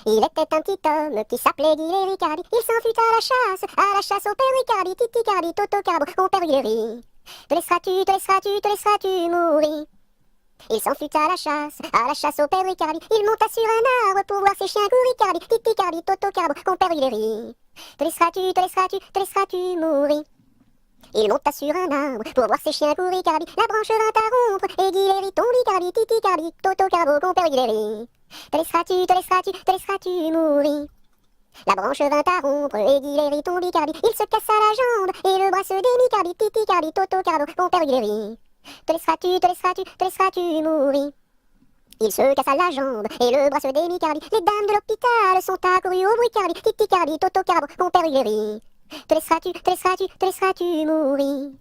Il était un petit homme qui s'appelait Guy Ricardi. Il s'en fut à la chasse au père Ricardi, Titi Cardi, Toto Carbo, au père Guillery. Te laisseras-tu mourir. Il s'en fut à la chasse au père Ricardi. Il monta sur un arbre pour voir ses chiens courir, Ricardi, Titi Cardi, Toto Carbo, au père Guillery. Te laisseras-tu mourir. Il monta sur un arbre pour voir ses chiens courir, Ricardi. La branche vint à rompre et Guillery tombe, Ricardi, Titi Cardi, Toto Carbo, au père Guillery. Te laisseras-tu mourir. La branche vint à rompre et Guillery tombe, Ricardi. Il se cassa la jambe et le bras se démit, Cardi, Titi Cardi, Toto Carbo, mon père Guillery. Te laisseras-tu mourir. Il se cassa la jambe et le bras se démit, Cardi. Les dames de l'hôpital sont accourues au bruit, Cardi, Titi Cardi, Toto Carbo, mon père Guillery. Te laisseras-tu mourir.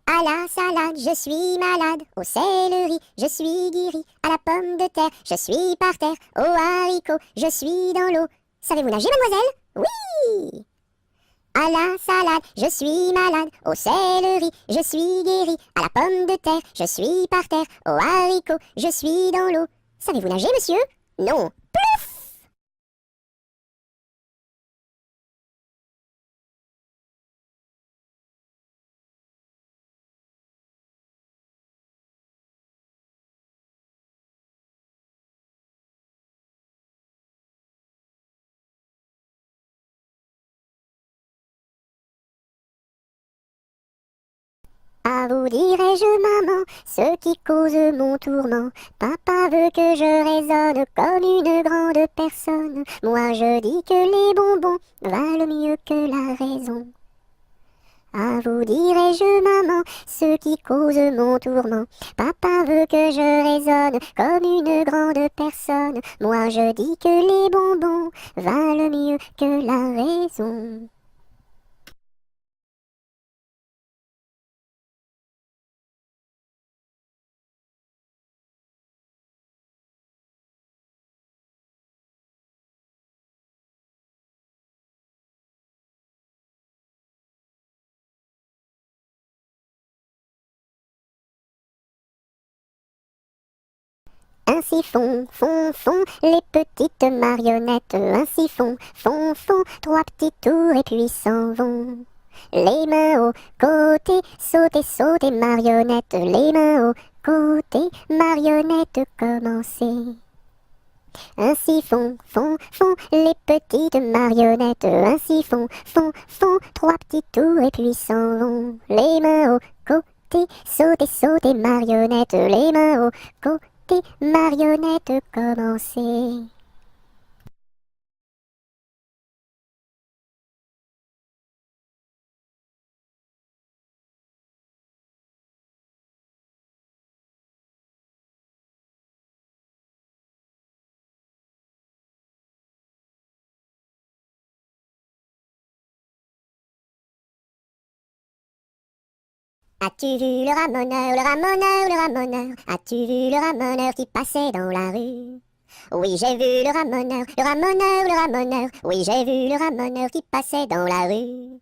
À la salade, je suis malade. Au céleri, je suis guéri. À la pomme de terre, je suis par terre. Au haricot, je suis dans l'eau. Savez-vous nager, mademoiselle? Oui! À la salade, je suis malade. Au céleri, je suis guéri. À la pomme de terre, je suis par terre. Au haricot, je suis dans l'eau. Savez-vous nager, monsieur? Non. À vous dirai-je, maman, ce qui cause mon tourment. Papa veut que je raisonne comme une grande personne. Moi je dis que les bonbons valent mieux que la raison. À vous dirai-je, maman, ce qui cause mon tourment. Papa veut que je raisonne comme une grande personne. Moi je dis que les bonbons valent mieux que la raison. Ainsi font les petites marionnettes. Ainsi font trois petits tours et puis s'en vont. Les mains au côté, sautez, marionnettes. Les mains au côté, marionnettes, commencez. Ainsi font les petites marionnettes. Ainsi font trois petits tours et puis s'en vont. Les mains au côté, sautez, marionnettes. Les mains au côté, marionnettes, commencez. As-tu vu le ramoneur, le ramoneur, le ramoneur? As-tu vu le ramoneur qui passait dans la rue? Oui, j'ai vu le ramoneur, le ramoneur, le ramoneur. Oui, j'ai vu le ramoneur qui passait dans la rue.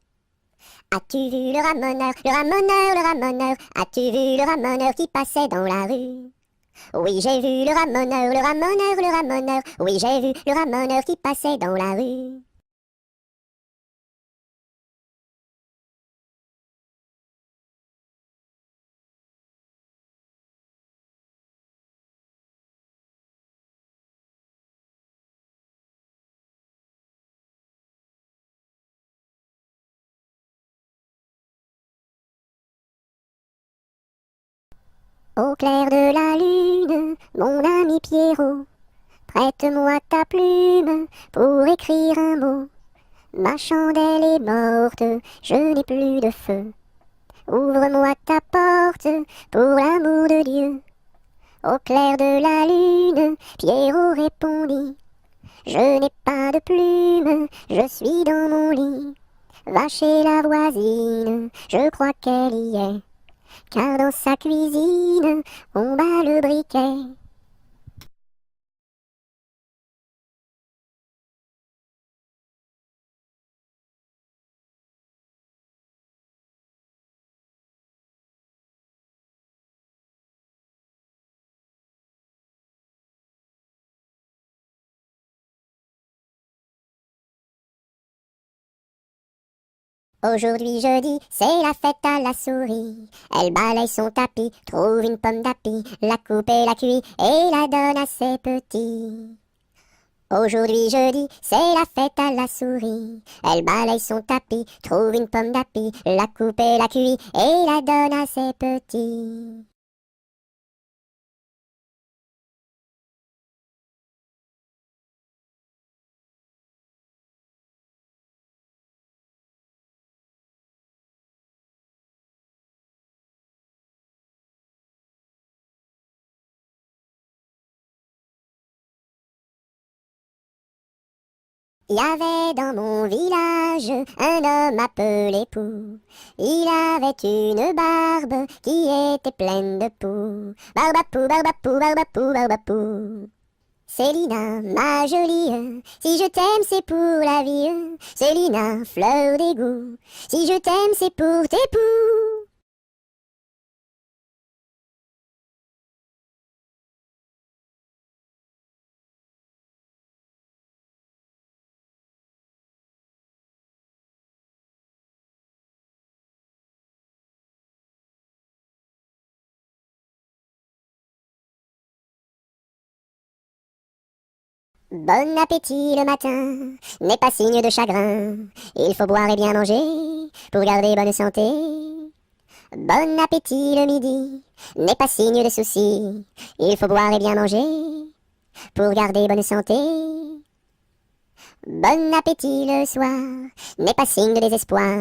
As-tu vu le ramoneur, le ramoneur, le ramoneur? As-tu vu le ramoneur qui passait dans la rue? Oui, j'ai vu le ramoneur, le ramoneur, le ramoneur. Oui, j'ai vu le ramoneur qui passait dans la rue. Au clair de la lune, mon ami Pierrot, prête-moi ta plume pour écrire un mot. Ma chandelle est morte, je n'ai plus de feu. Ouvre-moi ta porte pour l'amour de Dieu. Au clair de la lune, Pierrot répondit. Je n'ai pas de plume, je suis dans mon lit. Va chez la voisine, je crois qu'elle y est. car dans sa cuisine, on bat le briquet. Aujourd'hui jeudi, c'est la fête à la souris. Elle balaye son tapis, trouve une pomme d'api, la coupe et la cuit et la donne à ses petits. Aujourd'hui jeudi, c'est la fête à la souris. Elle balaye son tapis, trouve une pomme d'api, la coupe et la cuit et la donne à ses petits. Il y avait dans mon village un homme appelé Pou. Il avait une barbe qui était pleine de poux. Barbapou, barbapou, barbapou, barbapou. Célina, ma jolie, si je t'aime c'est pour la vie. Célina, fleur d'égout, si je t'aime c'est pour tes poux. Bon appétit le matin, n'est pas signe de chagrin. Il faut boire et bien manger pour garder bonne santé. Bon appétit le midi, n'est pas signe de souci. Il faut boire et bien manger pour garder bonne santé. Bon appétit le soir, n'est pas signe de désespoir.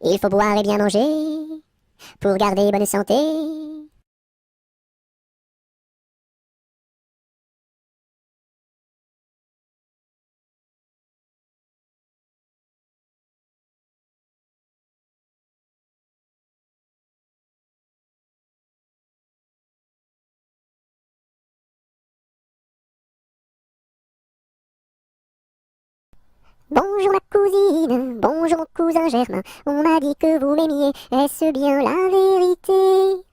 Il faut boire et bien manger pour garder bonne santé. Bonjour ma cousine, bonjour mon cousin Germain, on m'a dit que vous m'aimiez, est-ce bien la vérité?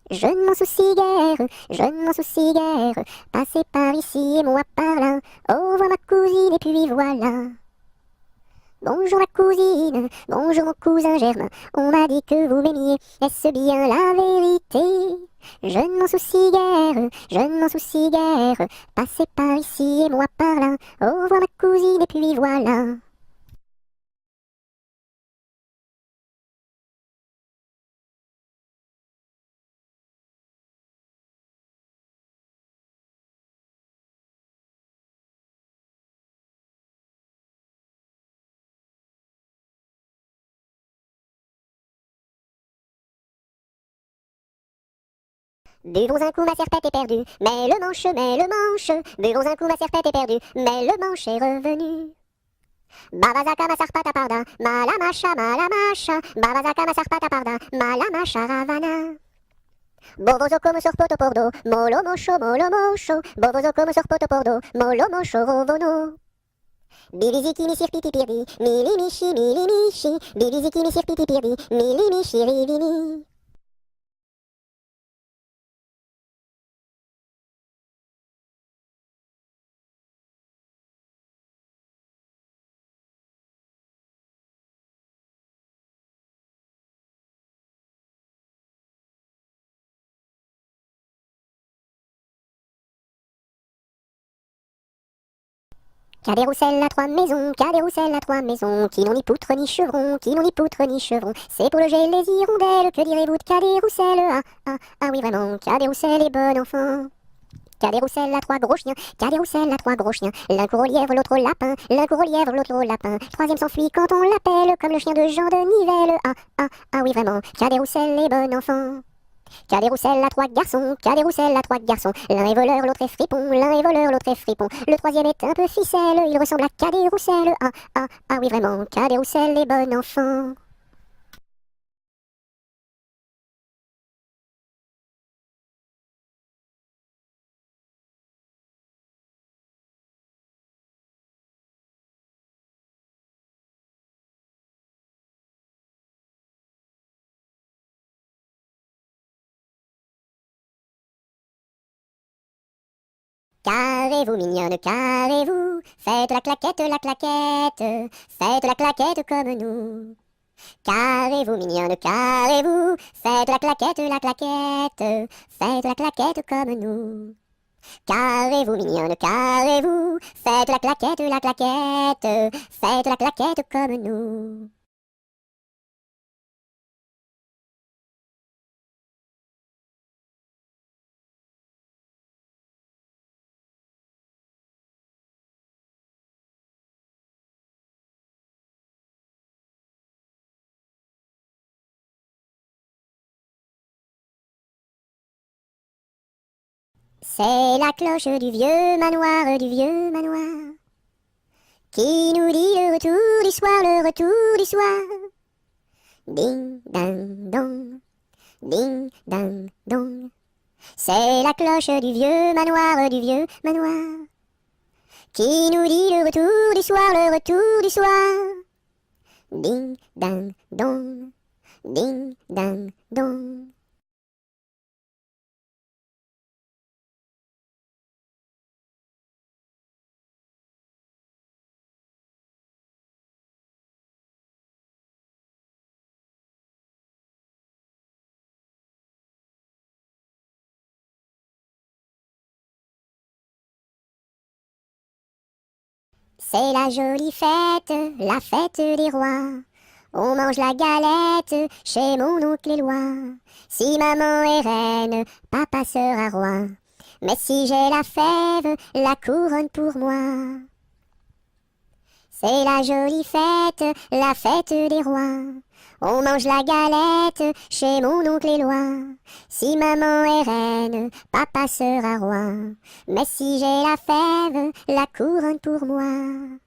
Je ne m'en soucie guère, je ne m'en soucie guère, passez par ici et moi par là, au revoir ma cousine et puis voilà. Bonjour ma cousine, bonjour mon cousin Germain, on m'a dit que vous m'aimiez, est-ce bien la vérité? Je ne m'en soucie guère, je ne m'en soucie guère, passez par ici et moi par là, au revoir ma cousine et puis voilà. Buvons un coup, ma serpette est perdue, mais le manche, mais le manche. Buvons un coup, ma serpette est perdue, mais le manche est revenu. Babazaka, ma sarpata parda, malamasha, malamasha. Babazaka, ma sarpata parda, malamasha ravana. Bovozo come sorpoto pordo, molo mosho, Bovozo come sorpoto pordo, molo mosho rovono. Biliziki mi sirpiti pirdi, mili mishi, Biliziki mi sirpiti pirdi, mili mishi rivini. Cadet-Roussel a trois maisons, Cadet-Roussel a trois maisons, qui n'ont ni poutre ni chevron, qui n'ont ni poutre ni chevron. C'est pour loger les hirondelles, que direz-vous de Cadet-Roussel? Ah oui vraiment, Cadet-Roussel est bon enfant. Cadet-Roussel a trois gros chiens, Cadet-Roussel a trois gros chiens. L'un court au lièvre, l'autre au lapin, l'un court au lièvre, l'autre au lapin. Troisième s'enfuit quand on l'appelle, comme le chien de Jean de Nivelle. Ah oui vraiment, Cadet-Roussel est bon enfant. Cadet-Roussel a trois garçons, Cadet-Roussel a trois garçons. L'un est voleur, l'autre est fripon, l'un est voleur, l'autre est fripon. Le troisième est un peu ficelle, il ressemble à Cadet-Roussel. Ah oui vraiment, Cadet-Roussel est bon enfant. Carrez-vous, mignonne, carrez-vous, faites la claquette, faites la claquette comme nous. Carrez-vous, mignonne, carrez-vous, faites la claquette, faites la claquette comme nous. Carrez-vous, mignonne, carrez-vous, faites la claquette, faites la claquette comme nous. C'est la cloche du vieux manoir, qui nous dit le retour du soir, le retour du soir. Ding, ding, dong, ding, ding, dong. C'est la cloche du vieux manoir, qui nous dit le retour du soir, le retour du soir. Ding, ding, dong, ding, ding, dong. C'est la jolie fête, la fête des rois. On mange la galette chez mon oncle Éloi. Si maman est reine, papa sera roi. Mais si j'ai la fève, la couronne pour moi. C'est la jolie fête, la fête des rois. On mange la galette chez mon oncle Éloi. Si maman est reine, papa sera roi. Mais si j'ai la fève, la couronne pour moi.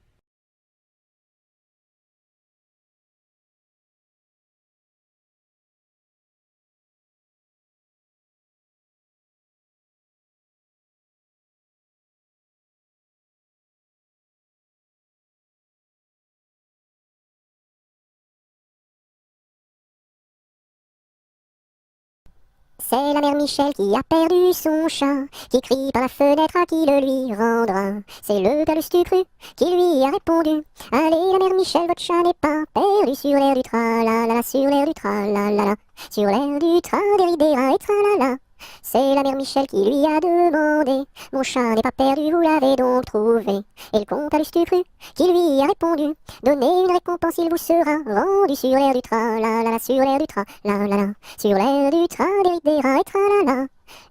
C'est la mère Michel qui a perdu son chat, qui crie par la fenêtre à qui le lui rendra. C'est le père Lustucru qui lui a répondu: allez la mère Michel, votre chat n'est pas perdu sur l'air du tra-la-la, sur l'air du tra-la-la, sur l'air du tra-des-ri-des-ra et tra-la-la. C'est la mère Michel qui lui a demandé: mon chat n'est pas perdu, vous l'avez donc trouvé? Et le comte à Lustucru qui lui a répondu: donnez une récompense, il vous sera rendu sur l'air du tra-la-la, sur l'air du tra-la-la, sur l'air du tra-des-ri-des-ra et tra-la-la.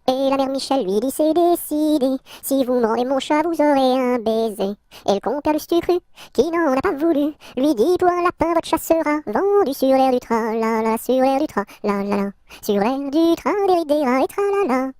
Et la mère Michel lui dit: c'est décidé, si vous me rendez mon chat, vous aurez un baiser. Et le compère Lustucru, qui n'en a pas voulu, lui dit: pour un lapin, votre chat sera vendu sur l'air du tra-la-la, sur l'air du tra-la-la, sur l'air du tra-des-ri-des-ra et tra-la-la.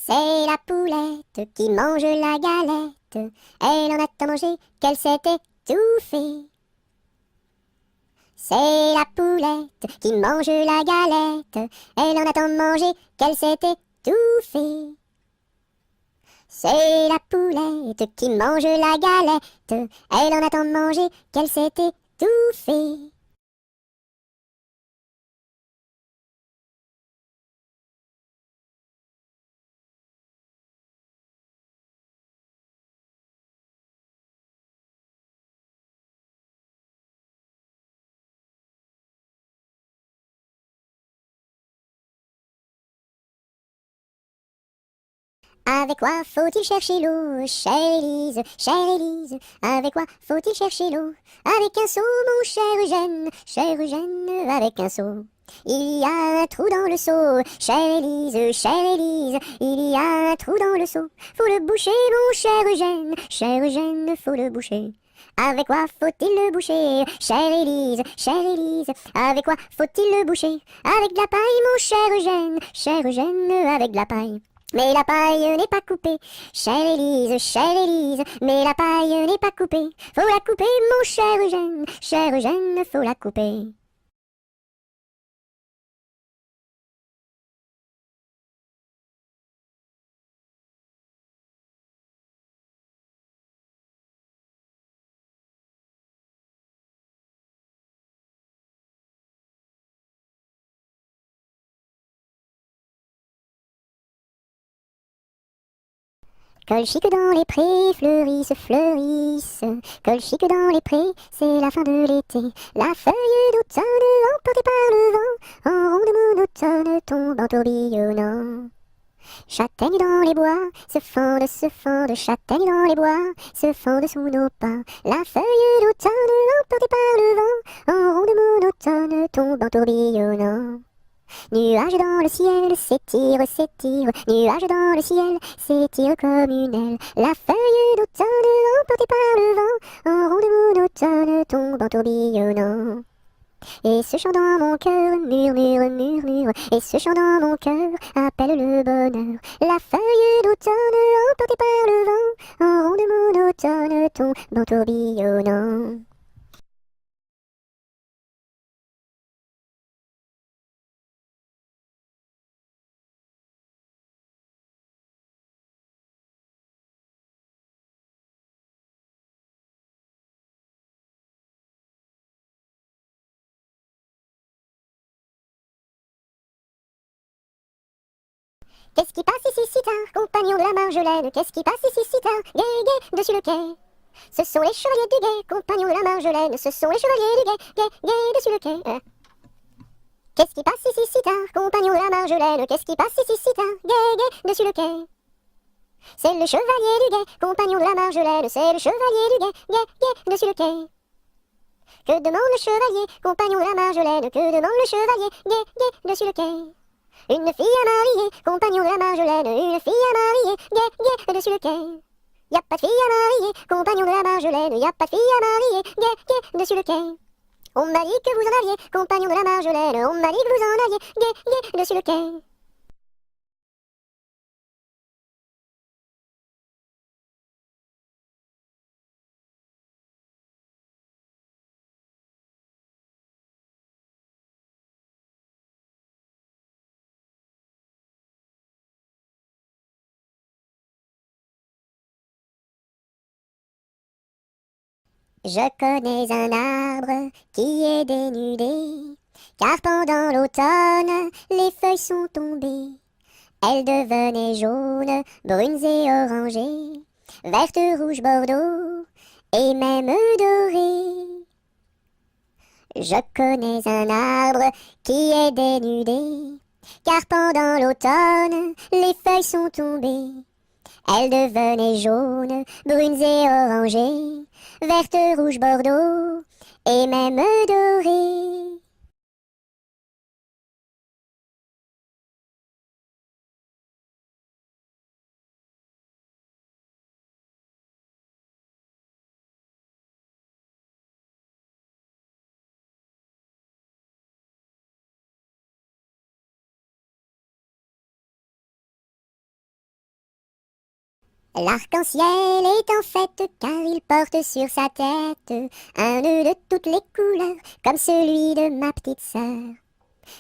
C'est la poulette qui mange la galette, elle en a tant mangé qu'elle s'est étouffée. C'est la poulette qui mange la galette, elle en a tant mangé qu'elle s'est étouffée. C'est la poulette qui mange la galette, elle en a tant mangé qu'elle s'est étouffée. Avec quoi faut-il chercher l'eau, chère Élise, chère Élise? Avec quoi faut-il chercher l'eau? Avec un seau, mon cher Eugène, avec un seau. Il y a un trou dans le seau, chère Élise, il y a un trou dans le seau. Faut le boucher, mon cher Eugène, faut le boucher. Avec quoi faut-il le boucher, chère Élise, avec quoi faut-il le boucher? Avec de la paille, mon cher Eugène, avec de la paille. Mais la paille n'est pas coupée, chère Élise, mais la paille n'est pas coupée. Faut la couper, mon cher Eugène, faut la couper. Colchique dans les prés, fleurissent, fleurissent. Colchique dans les prés, c'est la fin de l'été. La feuille d'automne, emportée par le vent, en ronde monotone, tombe en tourbillonnant. Châtaignes dans les bois, se fendent, châtaignes dans les bois, se fendent sous nos pas. La feuille d'automne, emportée par le vent, en ronde monotone, tombe en tourbillonnant. Nuages dans le ciel, s'étire, s'étire, nuages dans le ciel, s'étire comme une aile. La feuille d'automne, emportée par le vent, en ronde monotone, tombe en tourbillonnant. Et ce chant dans mon cœur murmure, murmure, et ce chant dans mon cœur appelle le bonheur. La feuille d'automne, emportée par le vent, en ronde monotone, tombe en tourbillonnant. Qu'est-ce qui passe ici si tard, compagnon de la Marjolaine? Qu'est-ce qui passe ici si tard, gai, gai, dessus le quai? Ce sont les chevaliers du guet, compagnons de la Marjolaine. Ce sont les chevaliers du guet, gai, gai, dessus le quai. Qu'est-ce qui passe ici si tard, compagnons de la Marjolaine? Qu'est-ce qui passe ici si tard, gai, gai, dessus le quai? C'est le chevalier du guet, compagnon de la Marjolaine. C'est le chevalier du guet, gai, gai, dessus le quai. Que demande le chevalier, compagnon de la Marjolaine? Que demande le chevalier, gai, gai, dessus le quai? Une fille à marier, compagnon de la Marjolaine, une fille à marier, gai, gai, dessus le quai. Y a pas de fille à marier, compagnon de la Marjolaine, y a pas de fille à marier, gai, gai, dessus le quai. On m'a dit que vous en aviez, compagnon de la Marjolaine, on m'a dit que vous en aviez, gai, gai, dessus le quai. Je connais un arbre qui est dénudé, car pendant l'automne, les feuilles sont tombées. Elles devenaient jaunes, brunes et orangées, vertes, rouges, bordeaux, et même dorées. Je connais un arbre qui est dénudé, car pendant l'automne, les feuilles sont tombées. Elles devenaient jaunes, brunes et orangées, vertes, rouges, bordeaux, et même dorées. L'arc-en-ciel est en fête car il porte sur sa tête un nœud de toutes les couleurs comme celui de ma petite sœur.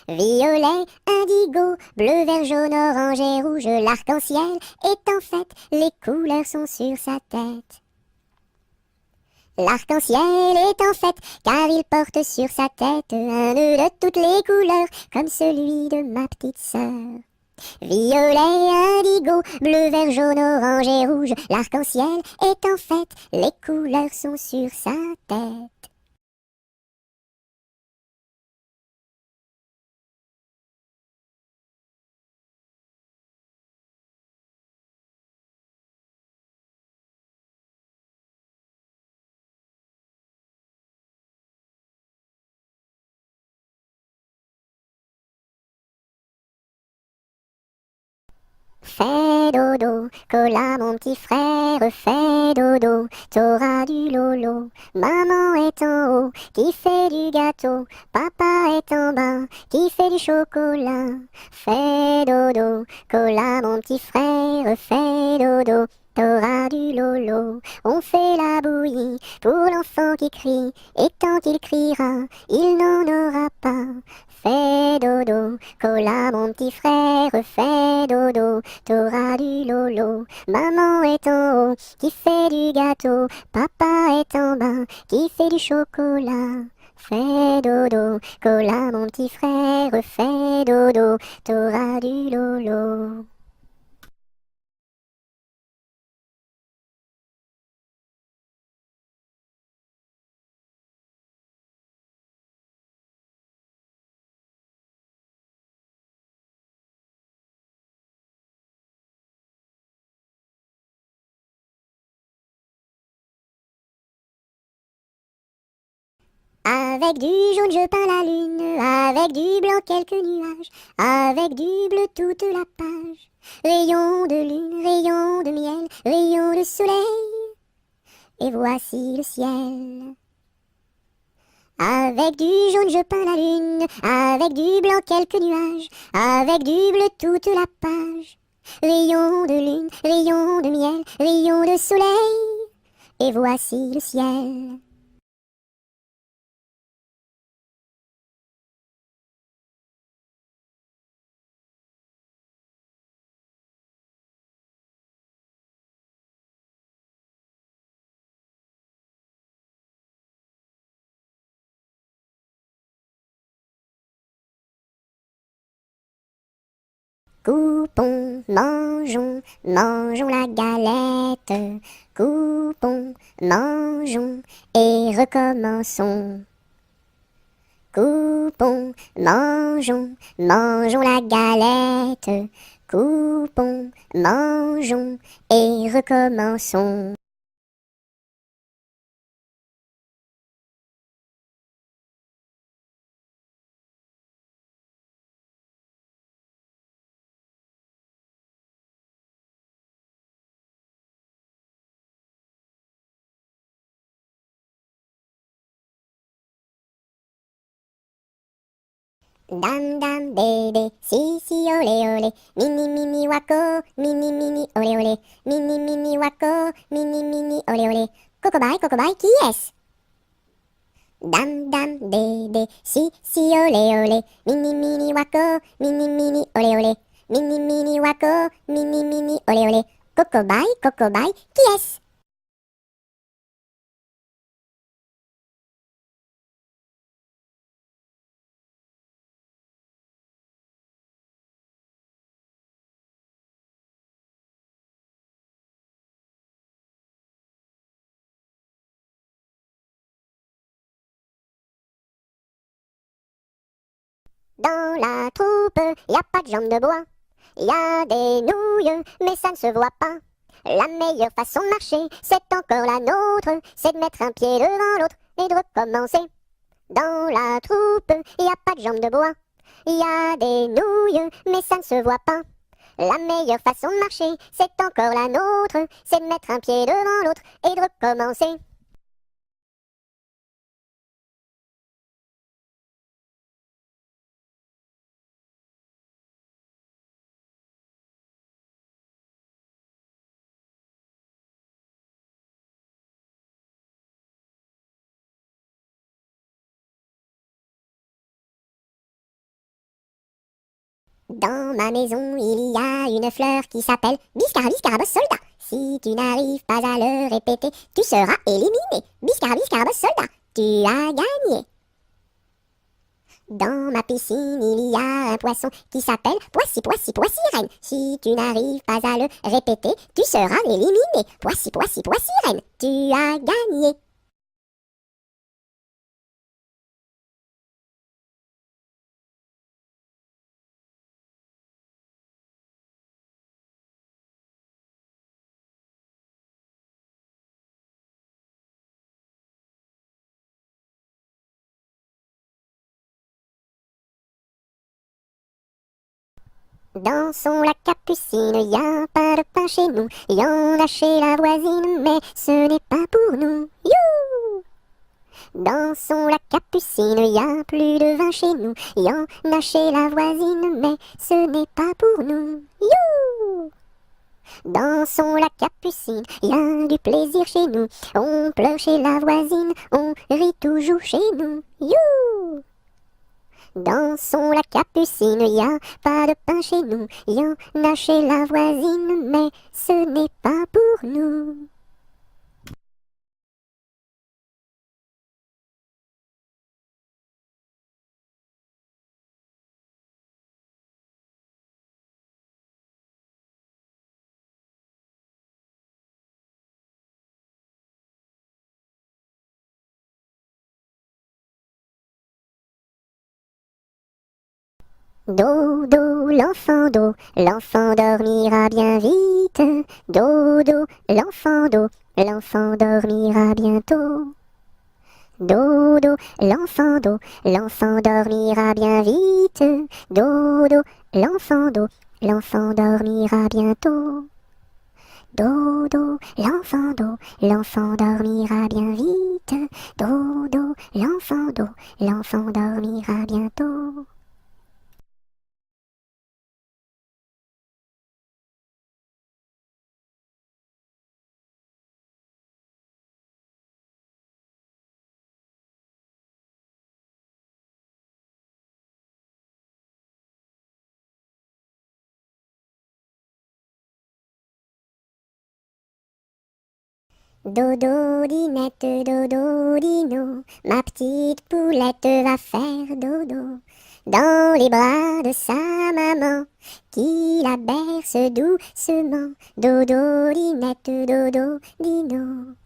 Violet, indigo, bleu, vert, jaune, orange et rouge, l'arc-en-ciel est en fête, les couleurs sont sur sa tête. L'arc-en-ciel est en fête car il porte sur sa tête un nœud de toutes les couleurs comme celui de ma petite sœur. Violet, indigo, bleu, vert, jaune, orange et rouge, l'arc-en-ciel est en fête, les couleurs sont sur sa tête. Fais dodo, cola mon petit frère, fais dodo, t'auras du lolo. Maman est en haut, qui fait du gâteau, papa est en bas, qui fait du chocolat. Fais dodo, cola mon petit frère, fais dodo, t'auras du lolo. On fait la bouillie pour l'enfant qui crie, et tant qu'il criera, il n'en aura pas. Fais dodo, cola mon petit frère, fais dodo, t'auras du lolo. Maman est en haut, qui fait du gâteau, papa est en bas, qui fait du chocolat. Fais dodo, cola mon petit frère, fais dodo, t'auras du lolo. Avec du jaune je peins la lune, avec du blanc quelques nuages, avec du bleu toute la page. Rayon de lune, rayon de miel, rayon de soleil, et voici le ciel. Avec du jaune je peins la lune, avec du blanc quelques nuages, avec du bleu toute la page. Rayon de lune, rayon de miel, rayon de soleil, et voici le ciel. Coupons, mangeons, mangeons la galette. Coupons, mangeons et recommençons. Coupons, mangeons, mangeons la galette. Coupons, mangeons et recommençons. Dam dam bébé, si si olé olé, mini mini wako, mini mini olé olé, mini mini wako, mini mini olé olé. Cocobaye, qui est-ce? Dam dam bébé, si si olé olé, mini mini wako, mini mini olé olé, mini mini wako, mini mini olé olé. Cocobaye, qui est-ce? Dans la troupe, y a pas de jambes de bois. Y a des nouilles, mais ça ne se voit pas. La meilleure façon de marcher, c'est encore la nôtre. C'est de mettre un pied devant l'autre et de recommencer. Dans la troupe, y a pas de jambes de bois. Y a des nouilles, mais ça ne se voit pas. La meilleure façon de marcher, c'est encore la nôtre. C'est de mettre un pied devant l'autre et de recommencer. Dans ma maison, il y a une fleur qui s'appelle Biscarabis soldat. Si tu n'arrives pas à le répéter, tu seras éliminé. Biscarabis soldat, tu as gagné. Dans ma piscine, il y a un poisson qui s'appelle Poissy reine. Si tu n'arrives pas à le répéter, tu seras éliminé. Poissy reine, tu as gagné. Dansons la capucine, y a pas de pain chez nous, y en a chez la voisine, mais ce n'est pas pour nous. You! Dansons la capucine, y a plus de vin chez nous, y en a chez la voisine, mais ce n'est pas pour nous. You! Dansons la capucine, y a du plaisir chez nous, on pleure chez la voisine, on rit toujours chez nous. You! Dansons la capucine, y a pas de pain chez nous, y en a chez la voisine, mais ce n'est pas pour nous. Dodo, l'enfant dormira bien vite. Dodo, l'enfant dormira bientôt. Dodo, l'enfant dormira bien vite. Dodo, l'enfant dormira bientôt. Dodo, l'enfant dormira bien vite. Dodo, l'enfant dormira bientôt. Dodo, dinette, dodo, dino, ma petite poulette va faire dodo dans les bras de sa maman qui la berce doucement. Dodo, dinette, dodo, dino.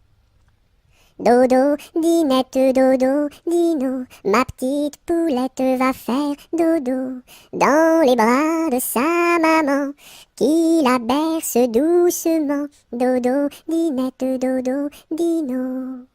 Dodo, dinette, dodo, dino, ma petite poulette va faire dodo dans les bras de sa maman qui la berce doucement. Dodo, dinette, dodo, dino.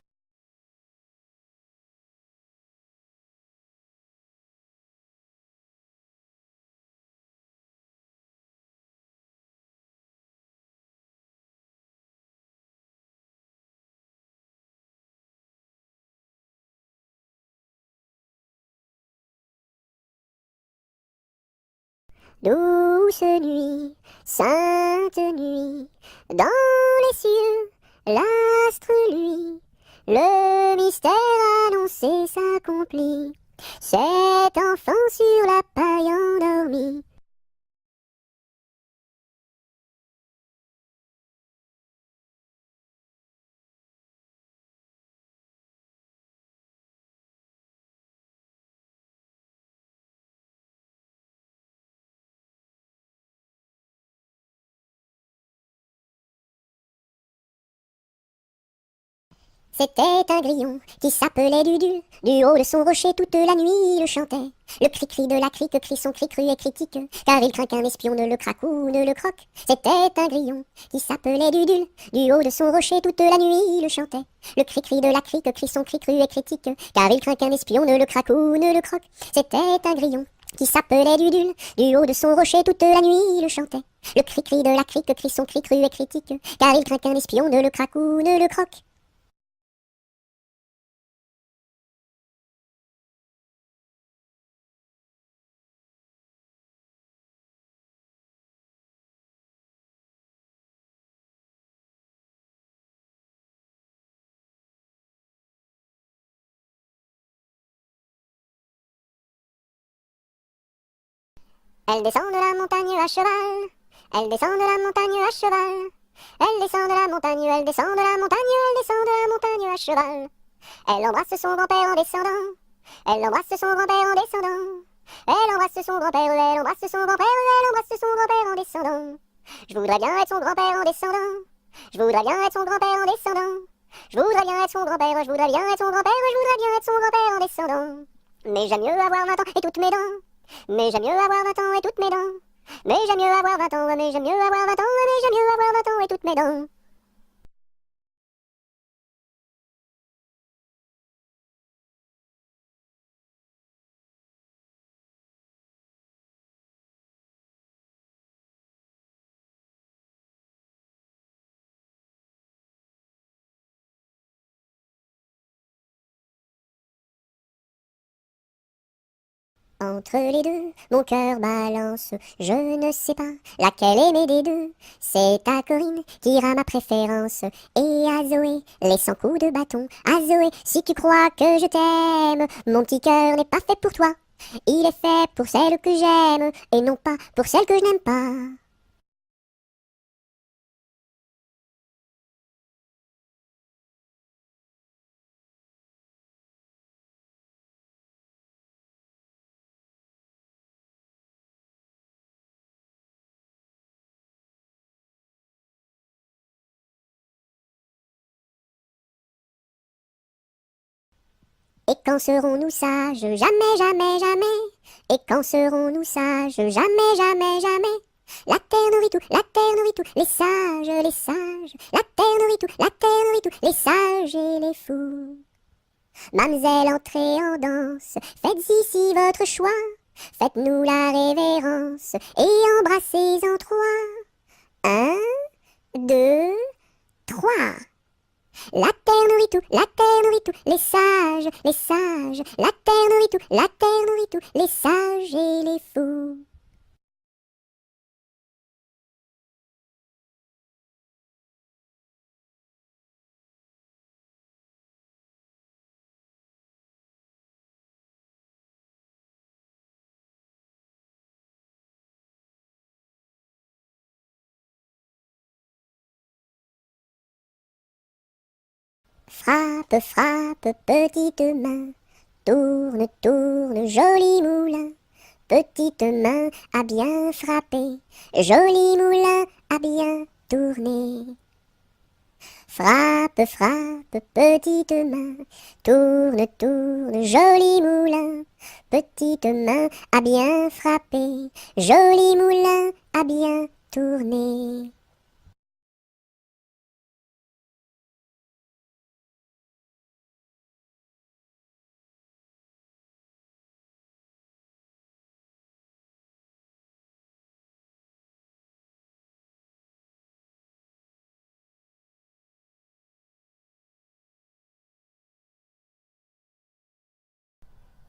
Douce nuit, sainte nuit, dans les cieux, l'astre lui, le mystère annoncé s'accomplit. Cet enfant sur la paille endormi. C'était un grillon qui s'appelait Dudule. Du haut de son rocher toute la nuit il chantait. Le cri-cri de la crique crie son cri cru et critique, car il craint qu'un espion ne le craque ou ne le croque. C'était un grillon qui s'appelait Dudule. Du haut de son rocher toute la nuit il chantait. Le cri-cri de la crique crie son cri cru et critique, car il craint qu'un espion ne le craque ou ne le croque. C'était un grillon qui s'appelait Dudule. Du haut de son rocher toute la nuit il chantait. Le cri-cri de la crique crie son cri cru et critique, car il craint qu'un espion ne le craque ou ne le croque. Elle descend de la montagne à cheval. Elle descend de la montagne à cheval. Elle descend de la montagne, elle descend de la montagne, elle descend de la montagne à cheval. Elle embrasse son grand-père en descendant. Elle embrasse son grand-père en descendant. Elle embrasse son grand-père, elle embrasse son grand-père, elle embrasse son grand-père en descendant. Je voudrais bien être son grand-père en descendant. Je voudrais bien être son grand-père en descendant. Je voudrais bien être son grand-père, je voudrais bien être son grand-père, je voudrais bien être son grand-père en descendant. Mais j'aime mieux avoir 20 ans et toutes mes dents. Mais j'aime mieux avoir 20 ans et toutes mes dents. Mais j'aime mieux avoir 20 ans, mais j'aime mieux avoir 20 ans, mais j'aime mieux avoir 20 ans et toutes mes dents. Entre les deux, mon cœur balance, je ne sais pas laquelle aimer des deux. C'est à Corinne qui ira ma préférence, et à Zoé, les 100 coups de bâton. À Zoé, si tu crois que je t'aime, mon petit cœur n'est pas fait pour toi. Il est fait pour celle que j'aime, et non pas pour celle que je n'aime pas. Et quand serons-nous sages? Jamais, jamais, jamais. Et quand serons-nous sages? Jamais, jamais, jamais. La terre nourrit tout, la terre nourrit tout, les sages, les sages. La terre nourrit tout, la terre nourrit tout, les sages et les fous. Mamselle, entrez en danse, faites ici votre choix. Faites-nous la révérence et embrassez en trois. 1, 2, 3. La terre nourrit tout, la terre nourrit tout, les sages, les sages. La terre nourrit tout, la terre nourrit tout, les sages et les fous. Frappe, frappe, petite main, tourne, tourne, joli moulin. Petite main à bien frapper, joli moulin à bien tourner. Frappe, frappe, petite main, tourne, tourne, joli moulin. Petite main à bien frapper, joli moulin à bien tourner.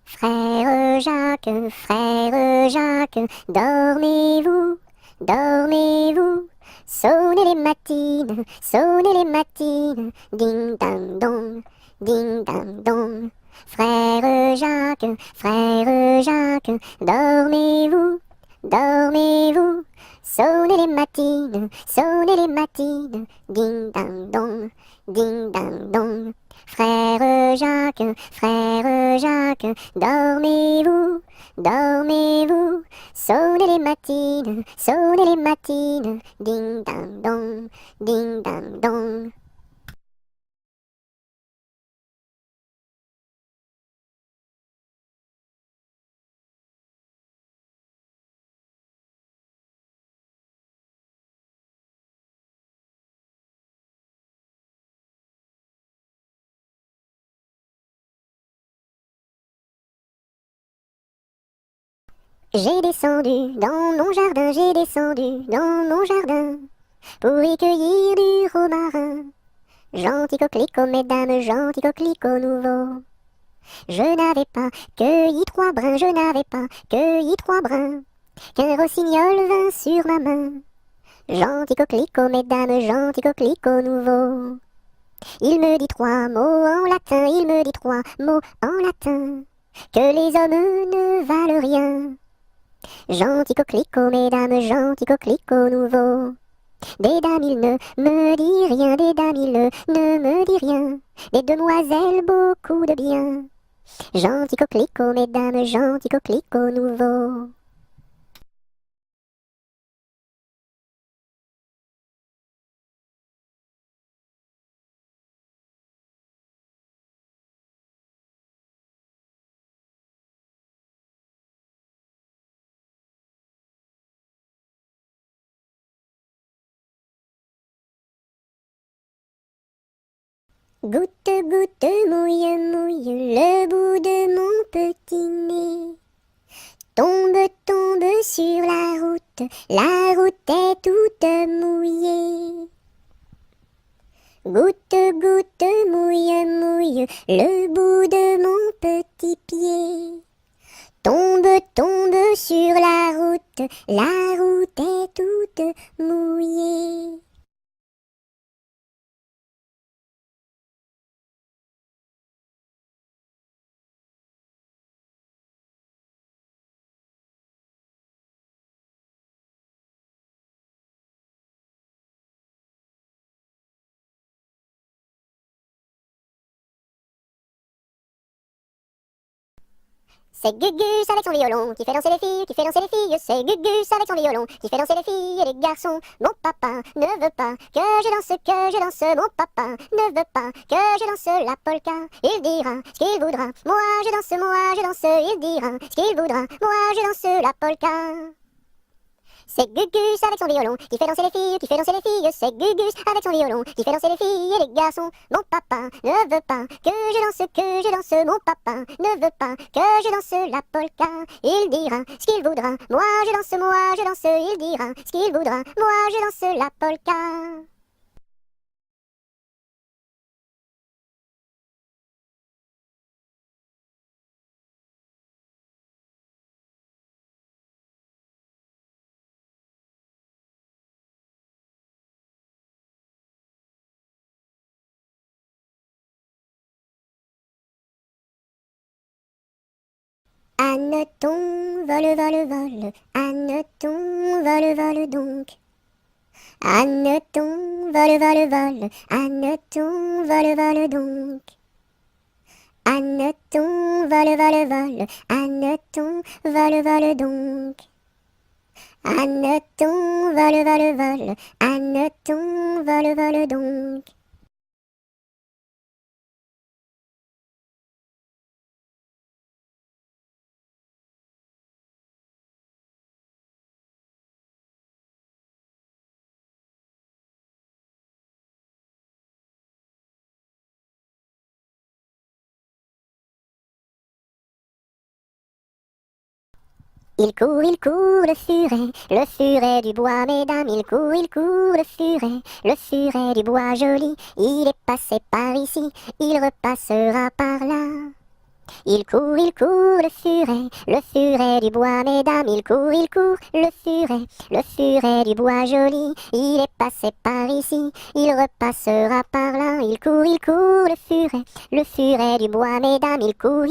Frère Jacques, dormez-vous, dormez-vous. Sonnez les matines, ding dang dong, ding dang dong. Frère Jacques, dormez-vous, dormez-vous. Sonnez les matines, ding dang dong, ding dang dong. Frère Jacques, dormez-vous, dormez-vous. Sonnez les matines, ding dang dong, ding dang dong. J'ai descendu dans mon jardin, j'ai descendu dans mon jardin pour y cueillir du romarin. Gentil coquelicot, mesdames, gentil coquelicot nouveau. Je n'avais pas cueilli 3 brins, je n'avais pas cueilli 3 brins, qu'un rossignol vint sur ma main. Gentil coquelicot, mesdames, gentil coquelicot nouveau. Il me dit 3 mots en latin, il me dit 3 mots en latin, que les hommes ne valent rien. Gentil coquelicot, mesdames, gentil coquelicot nouveau. Des dames, il ne me dit rien, des dames, il ne me dit rien. Des demoiselles, beaucoup de bien. Gentil coquelicot, mesdames, gentil coquelicot nouveau. Goutte, goutte, mouille, mouille le bout de mon petit nez. Tombe, tombe sur la route est toute mouillée. Goutte, goutte, mouille, mouille le bout de mon petit pied. Tombe, tombe sur la route est toute mouillée. C'est Gugus avec son violon qui fait danser les filles, qui fait danser les filles. C'est Gugus avec son violon qui fait danser les filles et les garçons. Mon papa ne veut pas que je danse. Mon papa ne veut pas que je danse la polka. Il dira ce qu'il voudra. Moi je danse. Il dira ce qu'il voudra. Moi je danse la polka. C'est Gugus avec son violon qui fait danser les filles, qui fait danser les filles. C'est Gugus avec son violon qui fait danser les filles et les garçons. Mon papa ne veut pas que je danse. Mon papa ne veut pas que je danse la polka. Il dira ce qu'il voudra. Moi je danse. Il dira ce qu'il voudra. Moi je danse la polka. Anneton, vole, vole, vole. Anneton, vole, vole donc. Anneton, vole, vole, vole. Anneton, vole, vole donc. Anneton, vole, vole, vole. Anneton, vole, vole donc. Anneton, vole, vole, vole. Anneton, vole, vole donc. Il court, le furet du bois, mesdames, il court, le furet du bois joli, il est passé par ici, il repassera par là. Il court, le furet du bois, mesdames, il court, le furet du bois joli, il est passé par ici, il repassera par là. Il court, le furet du bois, mesdames, il court,